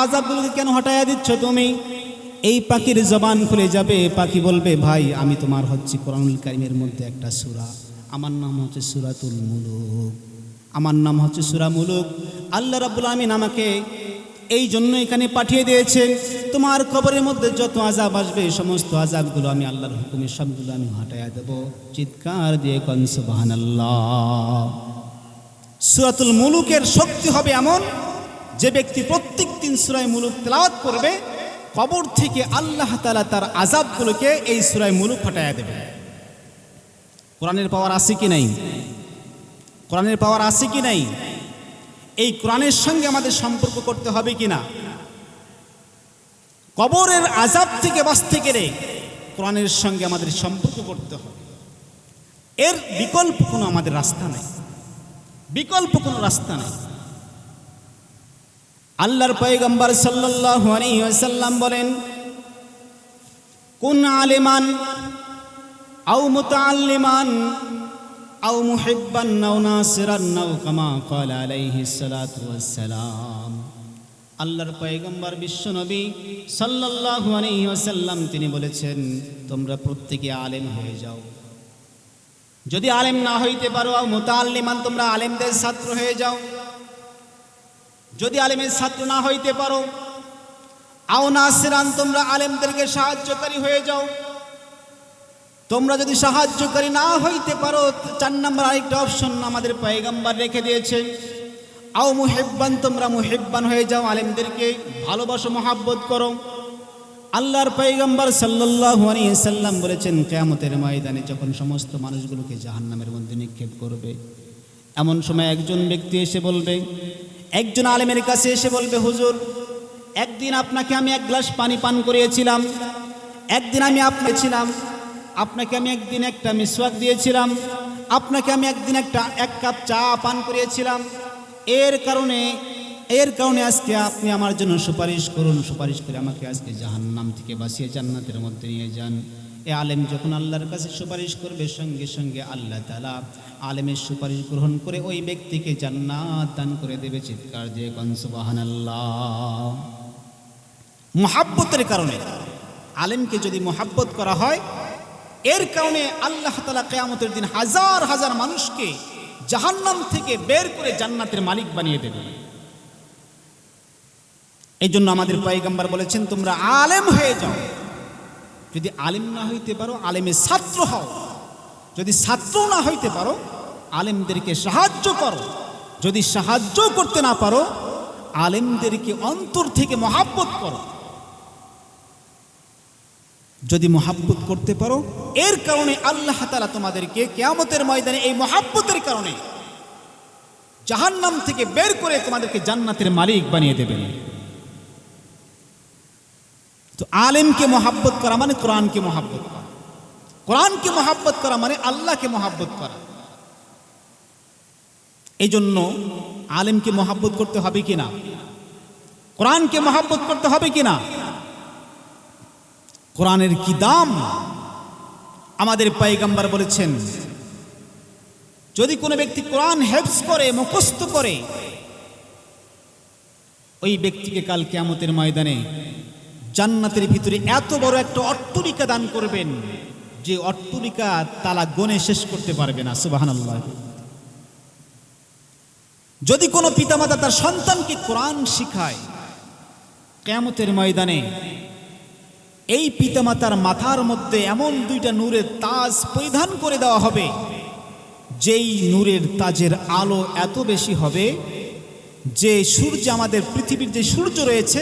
[SPEAKER 1] আযাবগুলোকে কেন হটায়া দিচ্ছ তুমি? এই পাখির জবান খুলে যাবে। পাখি বলবে, ভাই আমি তোমার হচ্ছে কোরআনুল কারীমের মধ্যে একটা সূরা, আমার নাম হচ্ছে সূরাতুল মুলুক, আমার নাম হচ্ছে সূরা মুলুক। আল্লাহ রাব্বুল আমিন আমাকে এই জন্য এখানে পাঠিয়ে দিয়েছে, তোমার কবরের মধ্যে যত আযাব আসবে, সমস্ত আযাবগুলো আমি আল্লাহর হুকুমে সবগুলো আমি হটায়া দেব। চিৎকার দিয়ে কোন সুবহানাল্লাহ। সূরাতুল মুলুকের শক্তি হবে এমন, যে ব্যক্তি প্রত্যেক দিন সূরা মুলুক তেলাওয়াত করবে, কবর থেকে আল্লাহ তাআলা তার আযাবগুলোকে এই সূরা মুলুক হটায়া দেবে। কোরআনের পাওয়ার আছে কি নাই? কোরআনের পাওয়ার আছে কি নাই? এই কোরআনের সঙ্গে আমাদের সম্পর্ক করতে হবে কিনা? কবরের আযাব থেকে বাঁচতে গেলে কোরআনের সঙ্গে আমাদের সম্পর্ক করতে হবে। এর বিকল্প কোনো আমাদের রাস্তা নাই, বিকল্প কোনো রাস্তা নাই। আল্লাহর পয়গম্বর সাল্লাল্লাহু আলাইহি ওয়াসাল্লাম বলেন, কুন আলিমান আও মুতাআল্লিমান আও মুহিব্বান আও নাসিরান আও কামা ক্বালা আলাইহিস সালাতু ওয়াস সালাম। আল্লাহর পয়গম্বর বিশ্বনবী সাল্লাল্লাহু আলাইহি ওয়াসাল্লাম তিনি বলেছেন, তোমরা প্রত্যেকে আলেম হয়ে যাও। যদি আলেম না হইতে পারো, আও মুতাআল্লিমান, তোমরা আলেমদের ছাত্র হয়ে যাও। যদি আলেমের ছাত্র না হইতে পারো, আও নাসিরান, তোমরা আলেমদেরকে সাহায্যকারী হয়ে যাও। তোমরা যদি সাহায্যকারী না হইতে পারো, 4 নম্বর আরেকটা অপশন আমাদের পয়গম্বর রেখে দিয়েছে, আও মুহিব্বান, তোমরা মুহিব্বান হয়ে যাও, আলেমদেরকে ভালোবাসো, মহাব্বত করো। আল্লাহর পয়গম্বর সাল্লাল্লাহু আলাইহি সাল্লাম বলেছেন, কিয়ামতের ময়দানে যখন সমস্ত মানুষগুলোকে জাহান্নামের মধ্যে নিক্ষেপ করবে, এমন সময় একজন ব্যক্তি এসে বলবে, একজন আলেমের কাছে এসে বলবে, হুজুর, একদিন আপনাকে আমি 1 গ্লাস পানি পান করিয়েছিলাম, একদিন আমি আপনাকে আমি একদিন একটা মিসওয়াক দিয়েছিলাম, আপনাকে আমি একদিন 1 কাপ চা পান করিয়েছিলাম, এর কারণে আজকে আপনি আমার জন্য সুপারিশ করুন, সুপারিশ করে আমাকে আজকে জাহান্নাম থেকে বাঁচিয়ে জান্নাতের মধ্যে নিয়ে যান। এ আলেম যখন আল্লাহর কাছে সুপারিশ করবে, সঙ্গে সঙ্গে আল্লাহ তাআলা আলেমের সুপারিশ গ্রহণ করে ওই ব্যক্তিকে জান্নাত দান করে দেবে। চিৎকার দিয়ে কোন সুবহানাল্লাহ। মুহাব্বতের কারণে, আলেমকে যদি মুহাব্বত করা হয়, এর কারণে আল্লাহ তাআলা কিয়ামতের দিন হাজার হাজার মানুষকে জাহান্নাম থেকে বের করে জান্নাতের মালিক বানিয়ে দেবে। এই জন্য আমাদের পয়গম্বর বলেছেন, তোমরা আলেম হয়ে যাও। যদি আলেম না হইতে পারো, আলেমের ছাত্র হও। যদি ছাত্র না হইতে পারো, আলেমদেরকে সাহায্য করো। যদি সাহায্য করতে না পারো, আলেমদেরকে অন্তর থেকে মহাব্বত করো। যদি মহাব্বত করতে পারো, এর কারণে আল্লাহ তাআলা তোমাদেরকে কিয়ামতের ময়দানে এই মহাব্বতের কারণে জাহান্নাম থেকে বের করে তোমাদেরকে জান্নাতের মালিক বানিয়ে দেবেন। তো আলেমকে মহাব্বত করা মানে কোরআনকে মহাব্বত করা, কোরআনকে মহাব্বত করা মানে আল্লাহকে মহাব্বত করা। এই জন্য আলেমকে মহাব্বত করতে হবে কিনা, কোরআনকে মহাব্বত করতে হবে কিনা, কোরআনের কি দাম আমাদের পয়গম্বর বলেছেন, যদি কোনো ব্যক্তি কোরআন হেফজ করে, মুখস্থ করে, ওই ব্যক্তিকে কাল কিয়ামতের ময়দানে জান্নাতের ভিতরে এত বড় একটা অট্টালিকা দান করবেন, যে অট্টালিকা তালা গনে শেষ করতে পারবে না। সুবহানাল্লাহ। যদি কোনো পিতামাতা তার সন্তানকে কোরআন শিখায়, কিয়ামতের ময়দানে এই পিতামাতার মাথার মধ্যে এমন 2টা নূরের তাজ পরিধান করে দেওয়া হবে, যেই নূরের তাজের আলো এত বেশি হবে যে সূর্য, আমাদের পৃথিবীর যে সূর্য রয়েছে,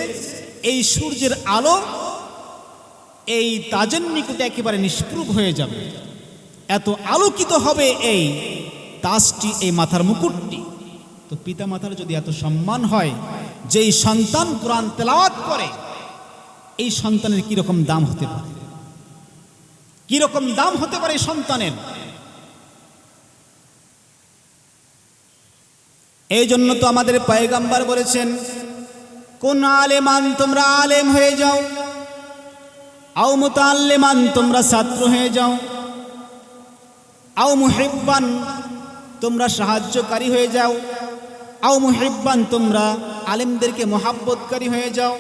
[SPEAKER 1] এই সূর্যের আলো এই তাজের নিকটে একেবারে নিষ্প্রভ হয়ে যাবে। এত আলোকিত হবে এই তাজটি, এই মাথার মুকুটটি। তো পিতামাতার যদি এত সম্মান হয়, যেই সন্তান কোরআন তেলাওয়াত করে, এই সন্তানের কিরকম দাম হতে পারে, কিরকম দাম হতে পারে এই সন্তানের। এই জন্য তো আমাদের পয়গম্বর বলেছেন, কোন আলেমান, তোমরা আলেম হয়ে যাও, আও মুতাআল্লিমান, তোমরা ছাত্র হয়ে যাও, আও মুহিব্বান, তোমরা সাহায্যকারী হয়ে যাও, আও মুহিব্বান, তোমরা আলেমদেরকে মহাব্বতকারী হয়ে যাও।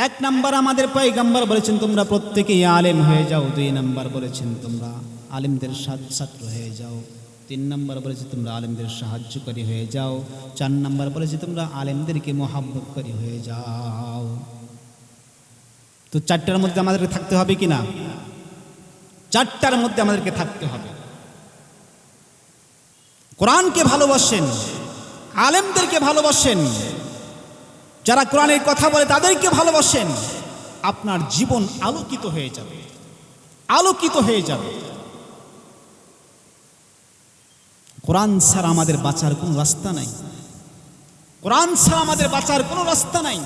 [SPEAKER 1] 1 নাম্বার আমাদের পয়গম্বর বলেছেন, তোমরা প্রত্যেকেই আলেম হয়ে যাও। 2 নাম্বার বলেছেন, তোমরা আলেমদের ছাত্র হয়ে যাও। 3 নাম্বার বলেছে, তোমরা আলেমদের সাহায্যকারী হয়ে যাও। 4 নাম্বার বলেছে, তোমরা আলেমদেরকে মহাব্বতকারী হয়ে যাও। তো 4টার মধ্যে আমাদেরকে থাকতে হবে কিনা? 4টার মধ্যে আমাদেরকে থাকতে হবে। কোরআনকে ভালোবাসেন, আলেমদেরকে ভালোবাসেন, যারা কোরআনের কথা বলে তাদেরকে ভালোবাসেন, আপনার জীবন আলোকিত হয়ে যাবে, আলোকিত হয়ে যাবে। কোরআন ছাড়া আমাদের বাঁচার কোনো রাস্তা নাই, কোরআন ছাড়া আমাদের বাঁচার কোনো রাস্তা নাই।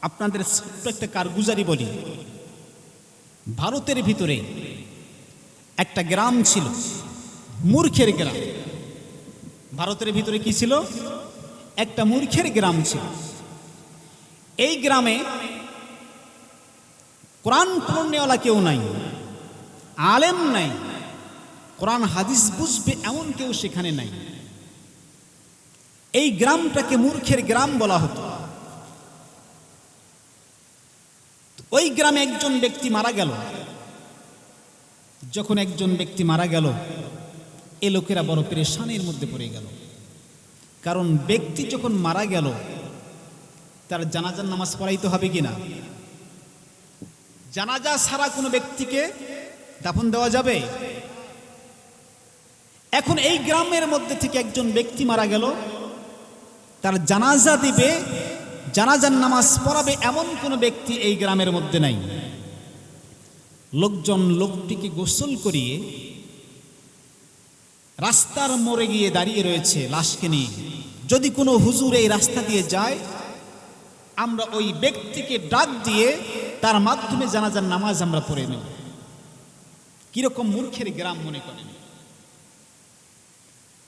[SPEAKER 1] আপনাদের ছোট্ট একটা কারগুজারি বলি। ভারতের ভিতরে একটা গ্রাম ছিল, মূর্খের গ্রাম। ভারতের ভিতরে কি ছিল? একটা মূর্খের গ্রাম ছিল। এই গ্রামে কোরআন পড়নেওয়ালা কেউ নাই, আলেম নাই, কোরআন হাদিস বুঝবে এমন কেউ সেখানে নাই। এই গ্রামটাকে মূর্খের গ্রাম বলা হতো। ওই গ্রামে একজন ব্যক্তি মারা গেল। যখন একজন ব্যক্তি মারা গেল, এ লোকেরা বড় পেরেশানির মধ্যে পড়ে গেল। কারণ ব্যক্তি যখন মারা গেল, তার জানাজার নামাজ পড়াইতে হবে কিনা? জানাজা ছাড়া কোনো ব্যক্তিকে দাফন দেওয়া যাবে? এখন এই গ্রামের মধ্যে থেকে একজন ব্যক্তি মারা গেল, তার জানাজা দিবে, জানাজার নামাজ পড়াবে এমন কোনো ব্যক্তি এই গ্রামের মধ্যে নাই। লোকজন লোকটিকে গোসল করিয়ে রাস্তার মোড়ে গিয়ে দাঁড়িয়ে রয়েছে লাশকে নিয়ে। যদি কোনো হুজুর এই রাস্তা দিয়ে যায়, আমরা ওই ব্যক্তিকে ডাক দিয়ে তার মাধ্যমে জানাজার নামাজ আমরা পড়ে নেব। কিরকম মূর্খের গ্রাম মনে করেন।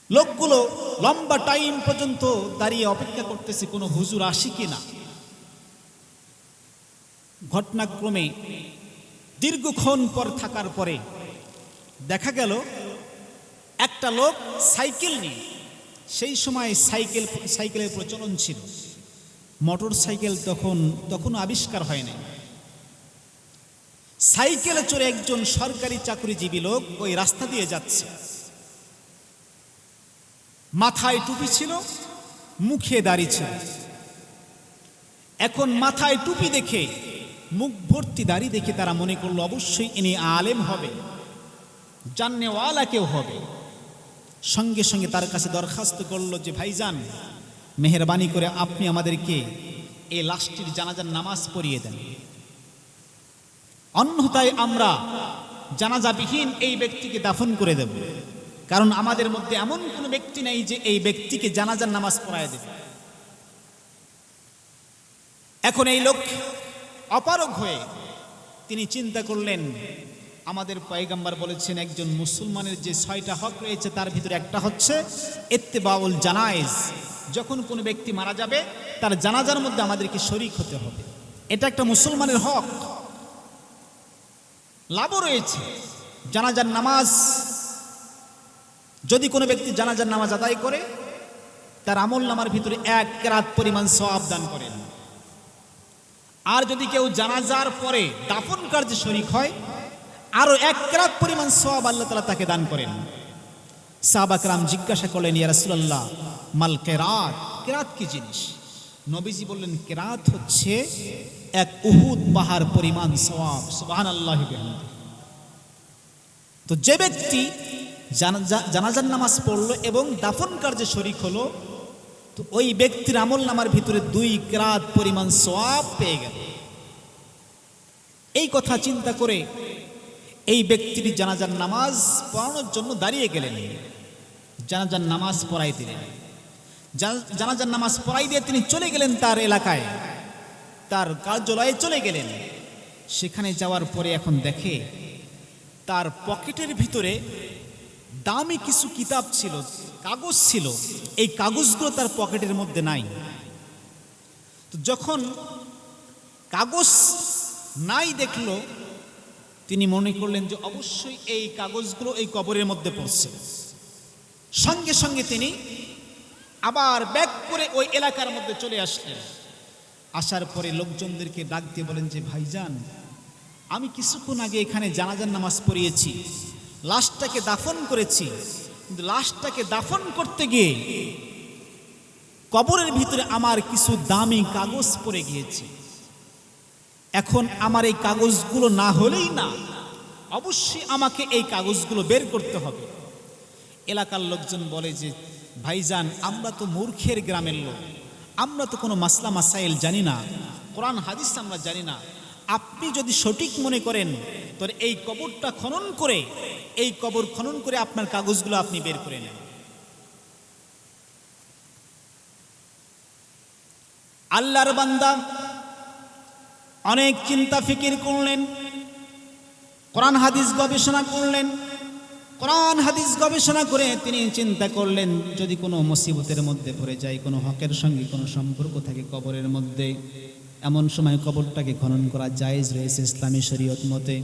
[SPEAKER 1] লোকগুলো লম্বা টাইম পর্যন্ত দাঁড়িয়ে অপেক্ষা করতেছে কোনো হুজুর আসি কিনা। ঘটনাক্রমে দীর্ঘক্ষণ পর থাকার পরে দেখা গেল একটা লোক সাইকেল নিয়ে, সেই সময় সাইকেলের প্রচলন ছিল, মোটর সাইকেল তখনও আবিষ্কার হয়নি। সাইকেলে চড়ে একজন সরকারি চাকরিজীবী লোক ওই রাস্তা দিয়ে যাচ্ছে। মাথায় টুপি ছিল, মুখে দাড়ি ছিল। এখন মাথায় টুপি দেখে, মুখ ভর্তি দাড়ি দেখে তারা মনে করলো অবশ্যই ইনি আলেম হবে, জাননেওয়ালা কেউ হবে। সঙ্গে সঙ্গে তার কাছে দরখাস্ত করলো যে ভাইজান, মেহেরবানি করে আপনি আমাদেরকে এই লাশটির জানাজার নামাজ পড়িয়ে দেন, অন্যথায় আমরা জানাজাবিহীন এই ব্যক্তিকে দাফন করে দেব। কারণ আমাদের মধ্যে এমন কোনো ব্যক্তি নেই যে এই ব্যক্তিকে জানাজার নামাজ পড়ায় দেবে। এখন এই লোক অপারগ হয়ে তিনি চিন্তা করলেন, আমাদের পয়গম্বর বলেছেন একজন মুসলমানের যে 6টা হক রয়েছে তার ভিতরে একটা হচ্ছে ইত্তেবাউল জানায়েজ। যখন কোনো ব্যক্তি মারা যাবে তার জানাজার মধ্যে আমাদেরকে শরীক হতে হবে, এটা একটা মুসলমানের হক। লাভও রয়েছে। জানাজার নামাজ যদি কোনো ব্যক্তি জানাজার নামাজ আদায় করে, তার আমল নামার ভিতরে 1 কেরাত পরিমাণ সওয়াব দান করেন। আর যদি কেউ জানাজার পরে দাফন কার্যে শরীক হয়, আরো 1 কেরাত পরিমাণ সওয়াব আল্লাহ তাআলা তাকে দান করেন। সাহাবা কেরাম জিজ্ঞাসা করলেন, ইয়া রাসূলুল্লাহ মাল কেরাত, কেরাত কি জিনিস? নবীজি বললেন, কেরাত হচ্ছে 1 উহুদ পাহাড় পরিমাণ সওয়াব। সুবহানাল্লাহি বিহামদিহি। তো যে ব্যক্তি জানাজার নামাজ পড়লো এবং দাফন কার্যে শরীক হলো, তো ওই ব্যক্তির আমল নামার ভিতরে 2 কেরাত পরিমাণ সওয়াব পেয়ে গেল। এই কথা চিন্তা করে এই ব্যক্তিটি জানাজার নামাজ পড়ানোর জন্য দাঁড়িয়ে গেলেন, জানাজার নামাজ পড়াই দিলেন। জানাজার নামাজ পড়াই দিয়ে তিনি চলে গেলেন তার এলাকায়, তার কার্যালয়ে চলে গেলেন। সেখানে যাওয়ার পরে এখন দেখে তার পকেটের ভিতরে দামি কিছু কিতাব ছিল, কাগজ ছিল। এই কাগজগুলো তার পকেটের মধ্যে নাই। তো যখন কাগজ নাই দেখলো, তিনি মনে করলেন যে অবশ্যই এই কাগজগুলো এই কবরের মধ্যে পড়ছে। সঙ্গে সঙ্গে তিনি আবার ব্যাক করে ওই এলাকার মধ্যে চলে আসলেন। আসার পরে লোকজনদেরকে ডাক দিয়ে বলেন যে ভাইজান, আমি কিছুক্ষণ আগে এখানে জানাজার নামাজ পড়িয়েছি, লাশটাকে দাফন করেছি, কিন্তু লাশটাকে দাফন করতে গিয়ে কবরের ভিতরে আমার কিছু দামি কাগজ পড়ে গিয়েছে। এখন আমার এই কাগজগুলো না হলেই না, অবশ্যই আমাকে এই কাগজগুলো বের করতে হবে। এলাকার লোকজন বলে যে ভাইজান, আমরা তো মূর্খের গ্রামের লোক, আমরা তো কোনো মাসলা মাসাইল জানি না, কোরআন হাদিস আমরা জানি না। আপনি যদি সঠিক মনে করেন তো এই কবরটা খনন করে, এই কবর খনন করে আপনার কাগজগুলো আপনি বের করে নেন। আল্লাহর বান্দা অনেক চিন্তা ফিকির করলেন, কোরআন হাদিস গবেষণা করলেন, কোরআন হাদিস গবেষণা করে তিনি চিন্তা করলেন, যদি কোনো মুসিবতের মধ্যে পড়ে যায়, কোনো হকের সঙ্গে কোনো সম্পর্ক থাকে কবরের মধ্যে, এমন সময় কবরটাকে খনন করা জায়েজ রয়েছে ইসলামী শরীয়ত মতে।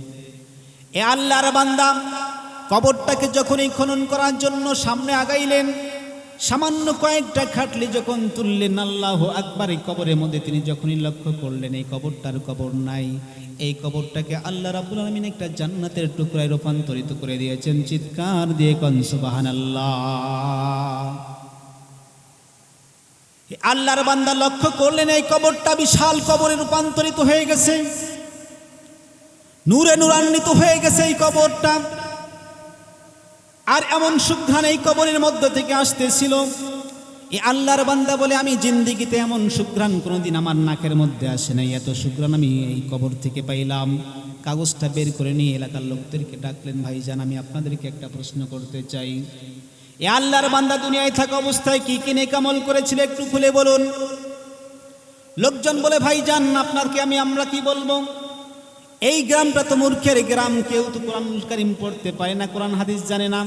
[SPEAKER 1] এ আল্লাহর বান্দা কবরটাকে যখনই খনন করার জন্য সামনে আগাইলেন, সামান্য কয়েকটা খাটলি যখন তুললেন, আল্লাহু আকবার, এই কবরের মধ্যে তিনি যখনই লক্ষ্য করলেন এই কবরটার কবর নাই, এই কবরটাকে আল্লাহ রাব্বুল আলামিন একটা জান্নাতের টুকরায় রূপান্তরিত করে দিয়েছেন। চিৎকার দিয়ে কোন সুবহানাল্লাহ। আল্লাহর বান্দা লক্ষ্য করলেন এই কবরটা বিশাল কবরে রূপান্তরিত হয়ে গেছে, নূরে নূরান্বিত হয়ে গেছে এই কবরটা। আর এমন সুঘ্রাণ এই কবরের মধ্য থেকে আসতেছিল, এই আল্লাহর বান্দা বলে, আমি জিন্দেগিতে এমন সুঘ্রাণ কোনোদিন আমার নাকের মধ্যে আসে নাই, এত সুঘ্রাণ আমি এই কবর থেকে পাইলাম। কাগজটা বের করে নিয়ে এলাকার লোকদেরকে ডাকলেন, ভাইজান আমি আপনাদেরকে একটা প্রশ্ন করতে চাই, এ আল্লাহর বান্দা দুনিয়ায় থাকা অবস্থায় কি কি নেক আমল করেছিল একটু খুলে বলুন। লোকজন বলে, ভাইজান আপনাকে আমরা কি বলবো, এই গ্রামটা তো মূর্খের গ্রাম, কেউ তো কোরআনুল কারীম পড়তে পারে না, কোরআন হাদিস জানে না,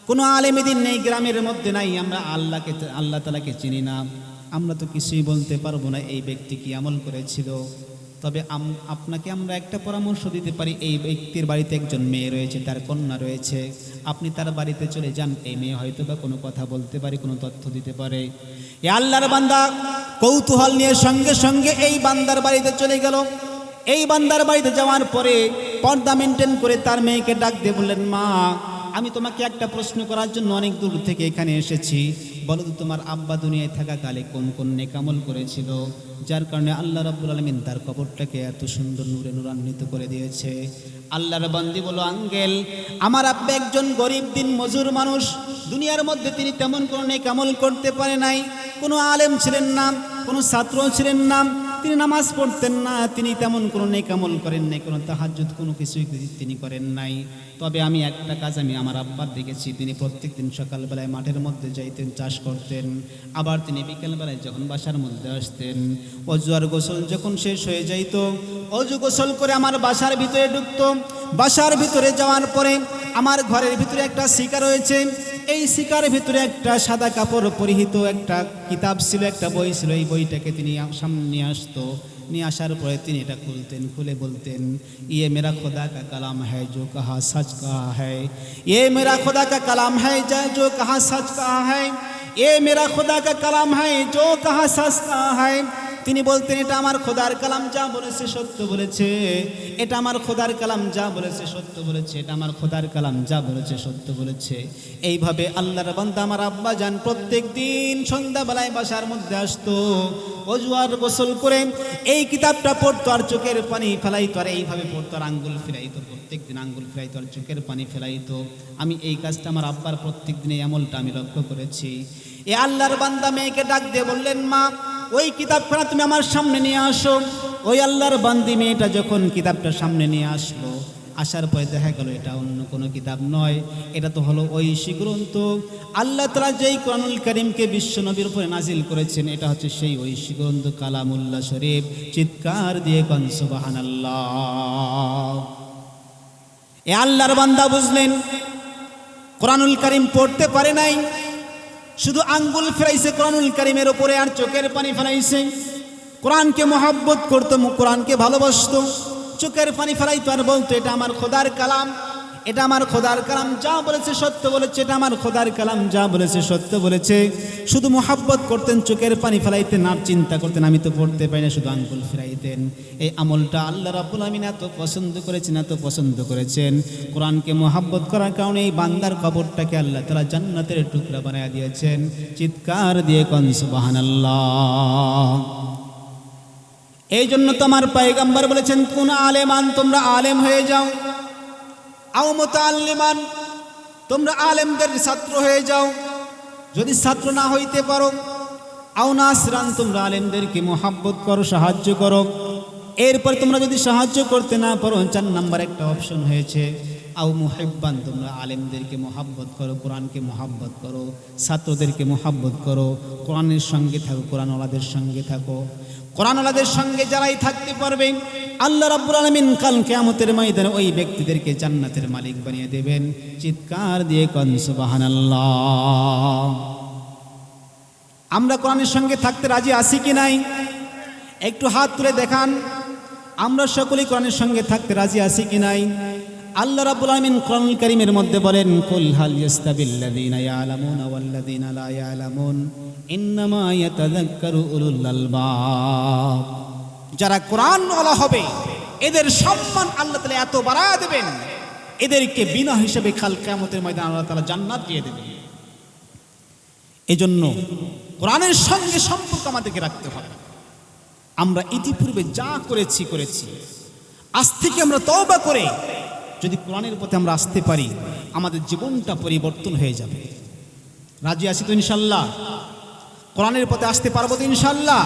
[SPEAKER 1] কোনো আলেমে দ্বীন নেই গ্রামের মধ্যে নাই, আমরা আল্লাহ তাআলাকে চিনি না, আমরা তো কিছুই বলতে পারবো না এই ব্যক্তি কি আমল করেছিল। তবে আপনাকে আমরা একটা পরামর্শ দিতে পারি, এই ব্যক্তির বাড়িতে একজন মেয়ে রয়েছে, তার কন্যা রয়েছে, আপনি তার বাড়িতে চলে যান, এই মেয়ে হয়তো বা কোনো কথা বলতে পারে, কোনো তথ্য দিতে পারে। এই আল্লাহর বান্দা কৌতূহল নিয়ে সঙ্গে সঙ্গে এই বান্দার বাড়িতে চলে গেল। এই বান্দার বাড়িতে যাওয়ার পরে পর্দা মেনটেন করে তার মেয়েকে ডাক দিয়ে বললেন, মা আমি তোমাকে একটা প্রশ্ন করার জন্য অনেক দূর থেকে এখানে এসেছি, বলো তো তোমার আব্বা দুনিয়ায় থাকাকালে কোন কোন নেক আমল করেছিল, যার কারণে আল্লাহ রাব্বুল আলামিন তার কবরটাকে এত সুন্দর নূরে নূরান্বিত করে দিয়েছে। আল্লাহর বান্দি বলো, আঙ্কেল আমার আব্বা একজন গরিব দিন মজুর মানুষ, দুনিয়ার মধ্যে তিনি তেমন কোনো নেক আমল করতে পারে নাই, কোনো আলেম ছিলেন না, কোনো ছাত্র ছিলেন না, তিনি নামাজ পড়তেন না, তিনি তেমন কোনো নেক আমল করেন নাই, কোনো তাহাজ্জুদ কোনো কিছুই তিনি করেন নাই। তবে আমি একটা কাজ আমি আমার আব্বার দেখেছি, তিনি প্রত্যেকদিন সকালবেলায় মাঠের মধ্যে যাইতেন, চাষ করতেন, আবার তিনি বিকেলবেলায় যখন বাসার মধ্যে আসতেন, অজু আর গোসল যখন শেষ হয়ে যাইত, অজু গোসল করে আমার বাসার ভিতরে ঢুকত। বাসার ভিতরে যাওয়ার পরে আমার ঘরের ভিতরে একটা শিকা রয়েছে, এই শিকার ভিতরে একটা সাদা কাপড় পরিহিত একটা কিতাব ছিল, একটা বই ছিল, এই বইটাকে তিনি সামনে নিয়ে আসতো। নিয়ে আসার পরে তিনি এটা খুলতেন, খুলে বলতেন, ইয়ে মেরা খোদা কা কালাম হ্যায় জো কাহা সচ কাহা হ্যায়, ইয়ে মেরা খোদা কা কালাম হ্যায় জো কাহা সচ কাহা হ্যায়, ইয়ে মেরা খোদা কা কালাম হ্যায় জো কাহা সচ কাহা হ্যায়। তিনি বলতেন, এটা আমার খোদার কালাম, যা বলেছে সত্য বলেছে, এটা আমার খোদার কালাম, যা বলেছে সত্য বলেছে, এটা আমার খোদার কালাম, যা বলেছে সত্য বলেছে। এইভাবে আল্লাহর বান্দা আমার আব্বা জান প্রত্যেক দিন সন্ধ্যাবেলায় বাসার মধ্যে আসতো, অজু আর গোসল করে এই কিতাবটা পড়তো, আর চোখের পানি ফেলাইতো, আর এইভাবে পড়তো, আর আঙ্গুল ফেরাইতো, প্রত্যেক দিন আঙ্গুল ফেরাইতো আর চোখের পানি ফেলাইতো। আমি এই কাজটা আমার আব্বার প্রত্যেক দিন এই আমলটা আমি লক্ষ্য করেছি। এ আল্লাহর বান্দা মেয়েকে ডাক দিয়ে বললেন, মা ওই কিতাবখানা তুমি আমার সামনে নিয়ে আসো। ওই আল্লাহর বান্দি মেয়েটা যখন কিতাবটা সামনে নিয়ে আসলো, আসার পরে দেখা গেল এটা অন্য কোনো কিতাব নয়, এটা তো হলো ঐশী গ্রন্থ। আল্লাহ তাআলা যেই কোরআনুল কারীমকে বিশ্ব নবীর উপরে নাজিল করেছেন, এটা হচ্ছে সেই ঐশী গ্রন্থ কালামুল্লাহ শরীফ। চিৎকার দিয়ে কোন সুবহানাল্লাহ। এ আল্লাহর বান্দা বুঝলেন, কোরআনুল কারীম পড়তে পারে নাই, শুধু আঙ্গুল ফেরাইছে কোরআনুল কারীমের উপরে, আর চোখের পানি ফেলাইছে। কোরআনকে মহব্বত করতো, কোরআনকে ভালোবাসতো, চোখের পানি ফেলাইতো আর বলতো, এটা আমার খোদার কালাম, এটা আমার খোদার কালাম, যা বলেছে সত্য বলেছে, এটা আমার খোদার কালাম, যা বলেছে সত্য বলেছে। শুধু মহব্বত করতেন, চোখের পানি ফেলাইতেন, আর চিন্তা করতেন আমি তো পড়তে পারি না, শুধু আঙ্গুল ফেরাইতেন। এই আমলটা আল্লাহ রাব্বুল আমিন এত পছন্দ করেছেন, এত পছন্দ করেছেন। কোরআনকে মহব্বত করার কারণে এই বান্দার কবরটাকে আল্লাহ তাআলা জান্নাতের টুকরা বানায় দিয়েছেন। চিৎকার দিয়ে কোন সুবহানাল্লাহ। এই জন্য তো আমার পয়গম্বর বলেছেন, কোন আলেমান, তোমরা আলেম হয়ে যাও, আও মুতাআল্লিমান, তোমরা আলেমদের ছাত্র হয়ে যাও। যদি ছাত্র না হইতে পারো, আও নাসরান, তোমরা আলেমদেরকে মহব্বত করো, সাহায্য করো। এরপর তোমরা যদি সাহায্য করতে না পারো, 4 নাম্বার একটা অপশন হয়েছে, আও মুহিব্বান, তোমরা আলেমদেরকে মহব্বত করো, কোরআনকে মহব্বত করো, ছাত্রদেরকে মহব্বত করো, কোরআনের সঙ্গে থাকো, কোরআনওয়ালাদের সঙ্গে থাকো। কোরআনওয়ালাদের সঙ্গে যারাই থাকতে পারবে, আল্লাহ রাব্বুল আলামিন কাল কিয়ামতের ময়দানে ওই ব্যক্তিদেরকে জান্নাতের মালিক বানিয়ে দেবেন। চিৎকার দিয়ে কোন সুবহানাল্লাহ। আমরা কোরআনের সঙ্গে থাকতে রাজি আছি কি নাই? একটু হাত তুলে দেখান। আমরা সকলেই কোরআনের সঙ্গে থাকতে রাজি আছি কি নাই? আল্লাহ রাব্বুল আলামিন কোরআনুল কারীমের মধ্যে বলেন, কুল হাল ইয়াস্তাবিল্লাযীনা ইয়ালামুনা ওয়াল্লাযীনা লা ইয়ালামুন ইন্নামা ইয়াতাযাক্কারু উলুল আলবাব। যারা কোরআনওয়ালা হবে এদের সম্মান আল্লাহ তাআলা এত বাড়ায় দেবেন, এদেরকে বিনা হিসেবে কাল কিয়ামতের ময়দানে আল্লাহ তাআলা জান্নাত দিয়ে দেবেন। এজন্য কোরআনের সঙ্গে সম্পর্ক আমাদেরকে রাখতে হবে। আমরা ইতিপূর্বে যা করেছি আজ থেকে আমরা তওবা করে যদি কোরআনের পথে আমরা আসতে পারি, আমাদের জীবনটা পরিবর্তন হয়ে যাবে। রাজি আছি তো ইনশাআল্লাহ? কোরআনের পথে আসতে পারবো তো ইনশাআল্লাহ?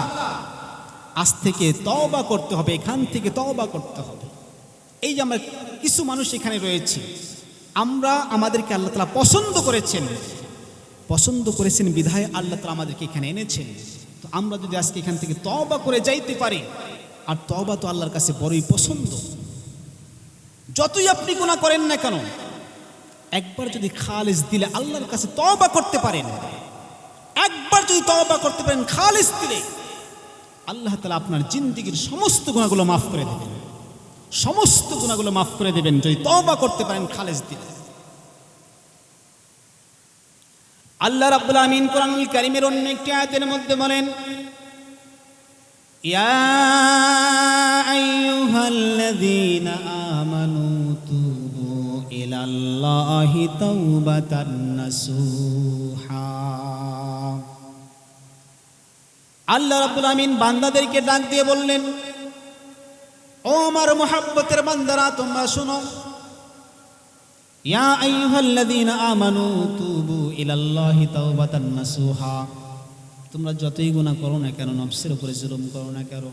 [SPEAKER 1] আজ থেকে তওবা করতে হবে, এখান থেকে তওবা করতে হবে। এই যে আমরা কিছু মানুষ এখানে রয়েছি, আমরা আমাদেরকে আল্লাহ তাআলা পছন্দ করেছেন বিধায় আল্লাহ তাআলা আমাদেরকে এখানে এনেছেন। তো আমরা যদি আজকে এখান থেকে তওবা করে যাইতে পারি, আর তওবা তো আল্লাহর কাছে বড়ই পছন্দ। যতই আপনি গুনাহ করেন না কেন, একবার যদি খালিস দিলে আল্লাহর কাছে তওবা করতে পারেন, একবার যদি তওবা করতে পারেন খালিস দিলে, আল্লাহ তাআলা আপনার জিন্দেগীর সমস্ত গুনাহগুলো মাফ করে দেবেন, সমস্ত গুনাহগুলো মাফ করে দেবেন যদি তওবা করতে পারেন খালিস দিলে। আল্লাহ রাব্বুল আমিন কোরআনুল কারীমের অন্য একটি আয়াতের মধ্যে বলেন, ইয়া আইয়ুহাল্লাযীনা আমানু তুবু ইলাল্লাহি তাওবাতান নাসুহা। আল্লাহ রাব্বুল আমিন বান্দাদেরকে ডাক দিয়ে বললেন, ও আমার মুহাব্বতের বান্দারা তোমরা শোনো, ইয়া আইয়ুহাল্লাযীনা আমানু তুবু ইলাল্লাহি তাওবাতান নাসুহা। তোমরা যতই গুনাহ করো না কেন, নফসের উপরে জুলুম করো না কেন,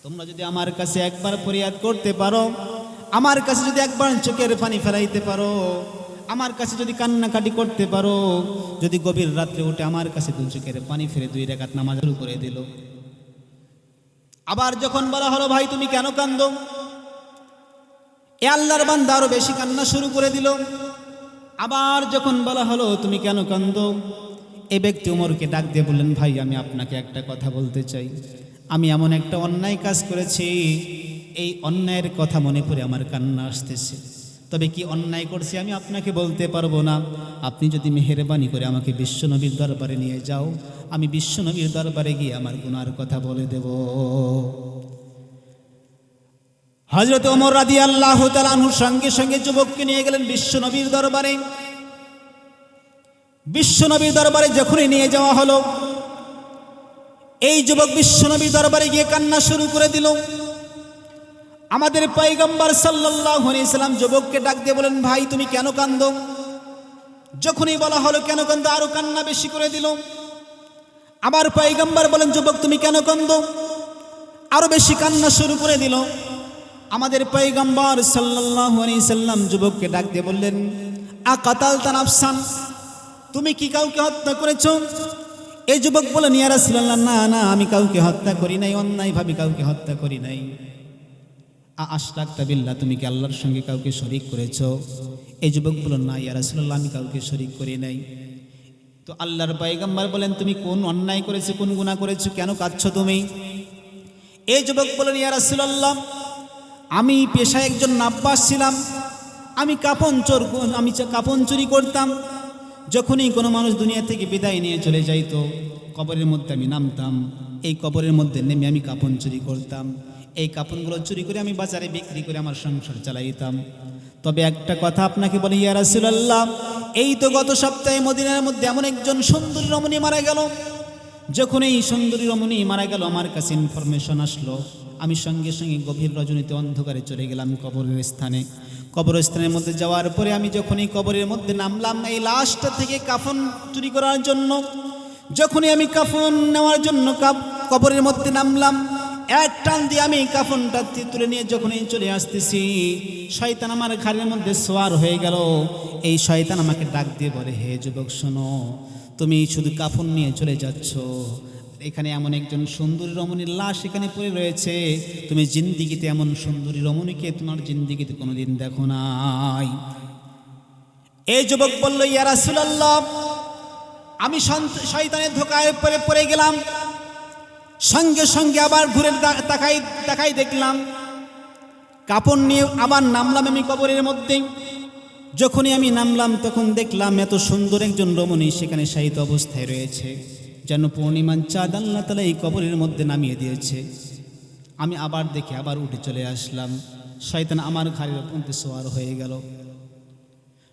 [SPEAKER 1] তোমরা যদি আমার কাছে একবার ফরিয়াদ করতে পারো, আমার কাছে যদি একবার চোখের পানি ফেলাইতে পারো, আমার কাছে যদি কান্নাকাটি করতে পারো, যদি গভীর রাত্রে উঠে আমার কাছে দু চোখের পানি ফেলে 2 রাকাত নামাজ শুরু করে দিল। আবার যখন বলা হলো ভাই তুমি কেন কান্দো, এ আল্লাহর বান্দা আরো বেশি কান্না শুরু করে দিল। আবার যখন বলা হলো তুমি কেন কান্দো, এই ব্যক্তি ওমরকে ডাক দিয়ে বললেন, ভাই আমি আপনাকে একটা কথা বলতে চাই, আমি এমন একটা অন্যায় কাজ করেছি, এই অন্যায়ের কথা মনে পড়ে আমার কান্না আসতেছে। তবে কি অন্যায় করছি আমি আপনাকে বলতে পারবো না, আপনি যদি মেহেরবানি করে আমাকে বিশ্বনবীর দরবারে নিয়ে যাও, আমি বিশ্বনবীর দরবারে গিয়ে আমার গুনার কথা বলে দেব। হযরত ওমর রাদিয়াল্লাহু তাআলা আনহুর সঙ্গে সঙ্গে যুবককে নিয়ে গেলেন বিশ্বনবীর দরবারে। বিশ্বনবীর দরবারে যখনই নিয়ে যাওয়া হলো, এই যুবক বিশ্বনবীর দরবারে গিয়ে কান্না শুরু করে দিল। আমাদের পয়গম্বর সাল্লাল্লাহু আলাইহি সাল্লাম যুবককে ডাক দিয়ে বলেন, ভাই তুমি কেন কান্দো? যখনই বলা হলো কেন কান্দো, আরো কান্না বেশি করে দিল। আবার পয়গম্বর বলেন, যুবক তুমি কেন কান্দো? আরো বেশি কান্না শুরু করে দিল। আমাদের পয়গম্বর সাল্লাল্লাহু আলাইহি সাল্লাম যুবককে ডাক দিয়ে বললেন, আকাতালতা নাফসান, তুমি কি কাউকে হত্যা করেছো? এই যুবক বলেন, ইয়া রাসূলুল্লাহ, না না আমি কাউকে হত্যা করি নাই, অন্যায়ভাবে কাউকে হত্যা করি নাই। আশরাকতা বিল্লাহ, তুমি কি আল্লাহর সঙ্গে কাউকে শরীক করেছো? এই যুবক বলেন, না ইয়া রাসূলুল্লাহ আমি কাউকে শরীক করি নাই। তো আল্লাহর পয়গম্বর বলেন, তুমি কোন অন্যায় করেছো, কোন গুনাহ করেছো, কেন কাঁদছো তুমি? এই যুবক বলেন, ইয়া রাসূলুল্লাহ আমি পেশায় একজন নাব্বাস ছিলাম, আমি কাপন চুরি করতাম। যখনই কোনো মানুষ দুনিয়া থেকে বিদায় নিয়ে চলে যাইতো, কবরের মধ্যে আমি নামতাম, এই কবরের মধ্যে নেমে আমি কাপন চুরি করতাম। এই কাপনগুলো চুরি করে আমি বাজারে বিক্রি করে আমার সংসার চালাইতাম। তবে একটা কথা আপনাকে বলি ইয়া রাসূলুল্লাহ, এই তো গত সপ্তাহে মদিনার মধ্যে এমন একজন সুন্দরী রমণী মারা গেল। যখন এই সুন্দরী রমণী মারা গেল, আমার কাছে ইনফরমেশন আসলো, আমি সঙ্গে সঙ্গে গভীর রজনীতে অন্ধকারে চলে গেলাম কবরের স্থানে। কবরস্থানের মধ্যে যাওয়ার পরে আমি যখন এই কবরের মধ্যে নামলাম এই লাশটা থেকে কাফন চুরি করার জন্য, যখনই আমি কাফন নেওয়ার জন্য কবরের মধ্যে নামলাম, এক টান দিয়ে আমি কাফনটা তুলে নিয়ে যখনই চলে আসতেছি, শয়তান আমার ঘাড়ের মধ্যে সোয়ার হয়ে গেল। এই শয়তান আমাকে ডাক দিয়ে বলে, হে যুবক শোনো, তুমি শুধু কাফন নিয়ে চলে যাচ্ছ, এখানে এমন একজন সুন্দরী রমণীর লাশ এখানে পড়ে রয়েছে, তুমি জিন্দিগিতে এমন সুন্দরী রমণীকে তোমার জিন্দিগিতে কোনোদিন দেখো নাই। এই যুবক বলল, ইয়া রাসূলুল্লাহ, আমি শয়তানের ধোঁকায় পড়ে গেলাম। সঙ্গে সঙ্গে আবার ঘুরে তাকাই দেখলাম, কাপড় নিয়ে আবার নামলাম আমি কবরের মধ্যে। যখনই আমি নামলাম তখন দেখলাম এত সুন্দর একজন রমণী সেখানে শায়িত অবস্থায় রয়েছে, যেন পূর্ণিমার চাঁদ আল্লাহ তাআলা এই কবরের মধ্যে নামিয়ে দিয়েছে। আমি আবার দেখে আবার উঠে চলে আসলাম। শয়তান আমার ঘাড়ের উপর সওয়ার হয়ে গেল।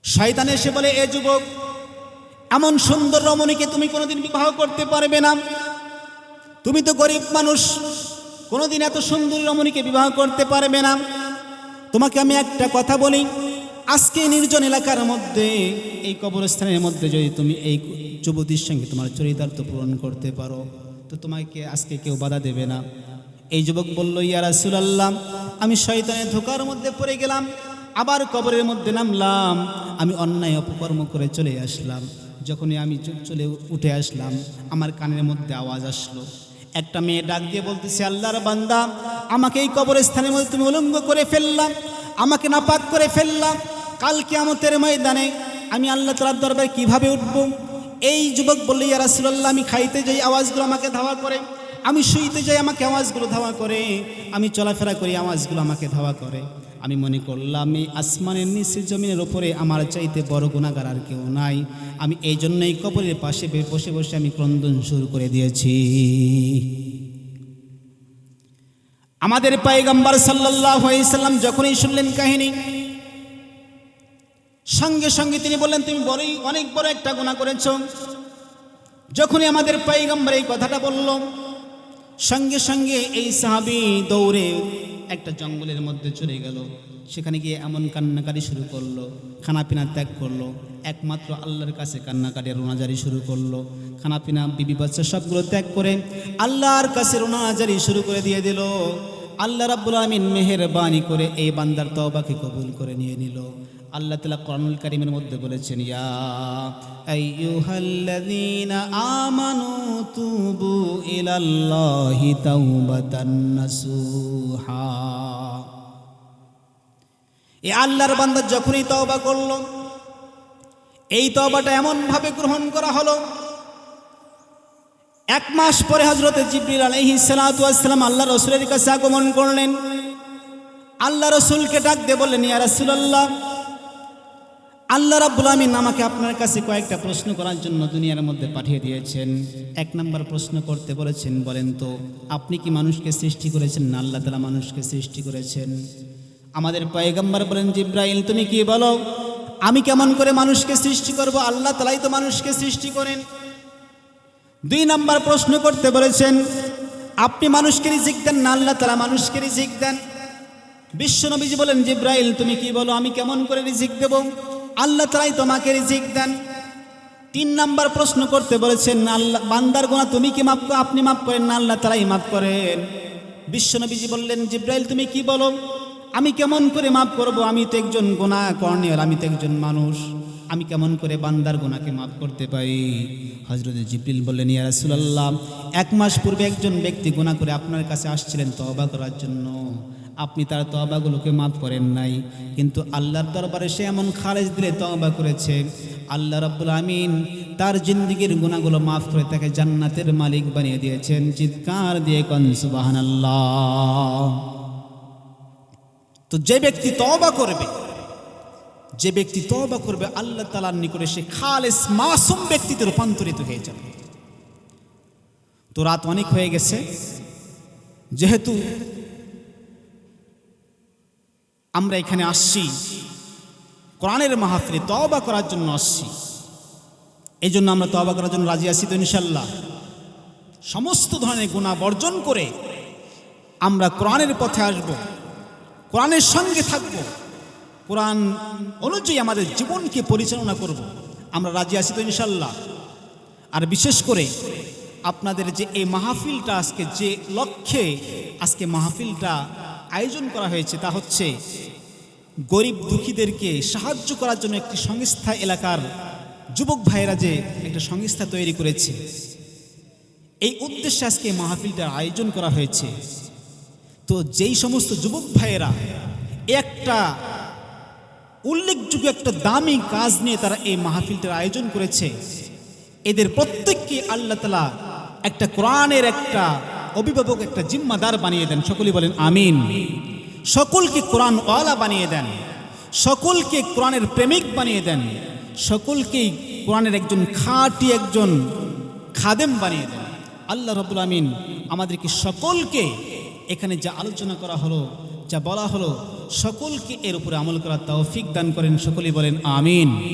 [SPEAKER 1] শয়তান এসে বলে, এ যুবক, এমন সুন্দর রমণীকে তুমি কোনোদিন বিবাহ করতে পারবে না, তুমি তো গরিব মানুষ, কোনোদিন এত সুন্দরী রমণীকে বিবাহ করতে পারবে না। তোমাকে আমি একটা কথা বলি, আজকে নির্জন এলাকার মধ্যে এই কবরস্থানের মধ্যে যদি তুমি এই যুবতীর সঙ্গে তোমার চরিতার্থ পূরণ করতে পারো তো তোমাকে আজকে কেউ বাধা দেবে না। এই যুবক বলল, ইয়া রাসূলুল্লাহ, আমি শয়তানের ধোঁকার মধ্যে পড়ে গেলাম, আবার কবরের মধ্যে নামলাম, আমি অন্যায় অপকর্ম করে চলে আসলাম। যখনই আমি চলে উঠে আসলাম আমার কানের মধ্যে আওয়াজ আসলো, একটা মেয়ে ডাক দিয়ে বলতেছে, আল্লাহর বান্দা, আমাকে এই কবরস্থানের মধ্যে তুমি উলঙ্গ করে ফেললাম, আমাকে নাপাক করে ফেললাম, কাল কিয়ামতের ময়দানে আমি আল্লাহ তাআলার দরবারে কিভাবে উঠব? এই যুবক বলল, ইয়া রাসূলুল্লাহ, আমি খাইতে যাই আওয়াজগুলো আমাকে ধাওয়া করে, আমি শুইতে যাই আমাকে আওয়াজগুলো ধাওয়া করে, আমি চলাফেরা করি আওয়াজগুলো আমাকে ধাওয়া করে। আমি মনে করলাম এই আসমানের নিচে জমিনের ওপরে আমার চাইতে বড় গুনাহগার আর কেউ নাই। আমি এই জন্যই কবরের পাশে বসে বসে আমি ক্রন্দন শুরু করে দিয়েছি। আমাদের পয়গম্বর সাল্লাল্লাহু আলাইহি সাল্লাম যখনই শুনলেন কাহিনী, সঙ্গে সঙ্গে তিনি বললেন, তুমি অনেক বড় একটা গুনাহ করেছ। যখনই আমাদের পয়গম্বর এই কথাটা বলল, সঙ্গে সঙ্গে এই সাহাবী দৌড়ে একটা জঙ্গলের মধ্যে চলে গেল। সেখানে গিয়ে এমন কান্নাকাটি শুরু করলো, খানাপিনা ত্যাগ করলো, একমাত্র আল্লাহর কাছে কান্নাকাটি রোনাজারি শুরু করলো। খানাপিনা বিবি বাচ্চা সবগুলো ত্যাগ করে আল্লাহর কাছে রোনাজারি শুরু করে দিয়ে দিল। আল্লাহ রাব্বুল আমিন মেহেরবানি করে এই বান্দার তওবাকে কবুল করে নিয়ে নিল। আল্লাহ তাআলা কোরআনুল কারীমের মধ্যে বলেছেন, ইয়া আইয়ুহাল্লাযীনা আমানু তুবু ইলাল্লাহি তাওবাতান নাসুহা। এই আল্লাহর বান্দা যখনই তওবা করলো, এই তওবাটা এমন ভাবে গ্রহণ করা হলো, এক মাস পরে হযরতে জিবরিল আলাইহিস সালাতু ওয়াস সালাম আল্লাহ রাসূলের কাছে আগমন করলেন। আল্লাহ রাসূলকে ডাক দিয়ে বললেন, ইয়া রাসূলুল্লাহ, আল্লাহ রাব্বুল আমিন আমাকে আপনার কাছে কয়েকটা প্রশ্ন করার জন্য দুনিয়ার মধ্যে পাঠিয়ে দিয়েছেন। এক নম্বর প্রশ্ন করতে বলেছেন, বলেন তো আপনি কি মানুষকে সৃষ্টি করেছেন না আল্লাহ তাআলা মানুষকে সৃষ্টি করেছেন? আমাদের পয়গম্বর বলেন, জিবরাইল তুমি কি বলো, আমি কেমন করে মানুষকে সৃষ্টি করব? আল্লাহ তাআলাই তো মানুষকে সৃষ্টি করেন। দুই নম্বর প্রশ্ন করতে বলেছেন, আপনি মানুষকে রিজিক দেন না আল্লাহ তাআলা মানুষকে রিজিক দেন? বিশ্বনবীজি বলেন, জিবরাইল তুমি কি বলো, আমি কেমন করে রিজিক দেব? আল্লাহ তাআলাই তোমাকে রিজিক দেন। তিন নম্বর প্রশ্ন করতে বলেছেন, আল্লাহ বান্দার গুনাহ তুমি কি মাফ করো? আপনি মাফ করেন না আল্লাহ তাআলাই মাফ করেন? বিশ্বনবীজি বললেন, জিবরাইল তুমি কি বলো, আমি কেমন করে মাফ করব? আমি তো একজন গুনাহ করনিয়ার, আমি তো একজন মানুষ, আমি কেমন করে বান্দার গুনাহকে মাফ করতে পারি? হযরত জিবরিল বললেন, ইয়া রাসূলুল্লাহ, এক মাস পূর্বে একজন ব্যক্তি গুনাহ করে আপনার কাছে আসছিলেন তওবা করার জন্য, আপনি তার তওবাগুলোকে মাফ করেন নাই, কিন্তু আল্লাহর দরবারে সে এমন খালেজ দিলে তওবা করেছে, আল্লাহ রাব্বুল আমিন তার জিন্দেগীর গুনাহগুলো মাফ করে তাকে জান্নাতের মালিক বানিয়ে দিয়েছেন। চিৎকার দিয়ে কোন সুবহানাল্লাহ। তো যে ব্যক্তি তওবা করবে আল্লাহ তাআলার নিকটে সে খালেস মাসুম ব্যক্তিতে রূপান্তরিত হয়ে যাবে। তো রাত অনেক হয়ে গেছে, যেহেতু আমরা এখানে আসছি কোরআনের মাহফিলে তওবা করার জন্য আসছি, এই জন্য আমরা তওবা করার জন্য রাজি আছি তো ইনশাআল্লাহ? সমস্ত ধরনের গুনাহ বর্জন করে আমরা কোরআনের পথে আসব, কোরআনের সঙ্গে থাকব, কোরআন অনুযায়ী আমাদের জীবনকে পরিচালনা করব। আমরা রাজি আছি তো ইনশাআল্লাহ? আর বিশেষ করে আপনাদের যে এই মাহফিলটা আজকে যে লক্ষ্যে আজকে মাহফিলটা আয়োজন করা হয়েছে তা হচ্ছে গরিব দুঃখীদেরকে সাহায্য করার জন্য একটি সংস্থা, এলাকার যুবক ভাইয়েরা যে একটা সংস্থা তৈরি করেছে, এই উদ্দেশ্যে আজকে এই মাহফিলটার আয়োজন করা হয়েছে। তো যেই সমস্ত যুবক ভাইয়েরা একটা উল্লেখযোগ্য একটা দামি কাজ নিয়ে তারা এই মাহফিলটার আয়োজন করেছে, এদের প্রত্যেককে আল্লাহ তাআলা একটা কোরআনের একটা অভিভাবক, একটা জিম্মাদার বানিয়ে দেন। সকলেই বলেন আমিন। সকলকে কোরআনওয়ালা বানিয়ে দেন, সকলকে কোরআনের প্রেমিক বানিয়ে দেন, সকলকেই কোরআনের একজন খাঁটি একজন খাদেম বানিয়ে দেন। আল্লাহ রাব্বুল আমিন আমাদেরকে সকলকে এখানে যা আলোচনা করা হলো, যা বলা হলো, সকলকে এর উপরে আমল করার তৌফিক দান করেন। সকলেই বলেন আমিন।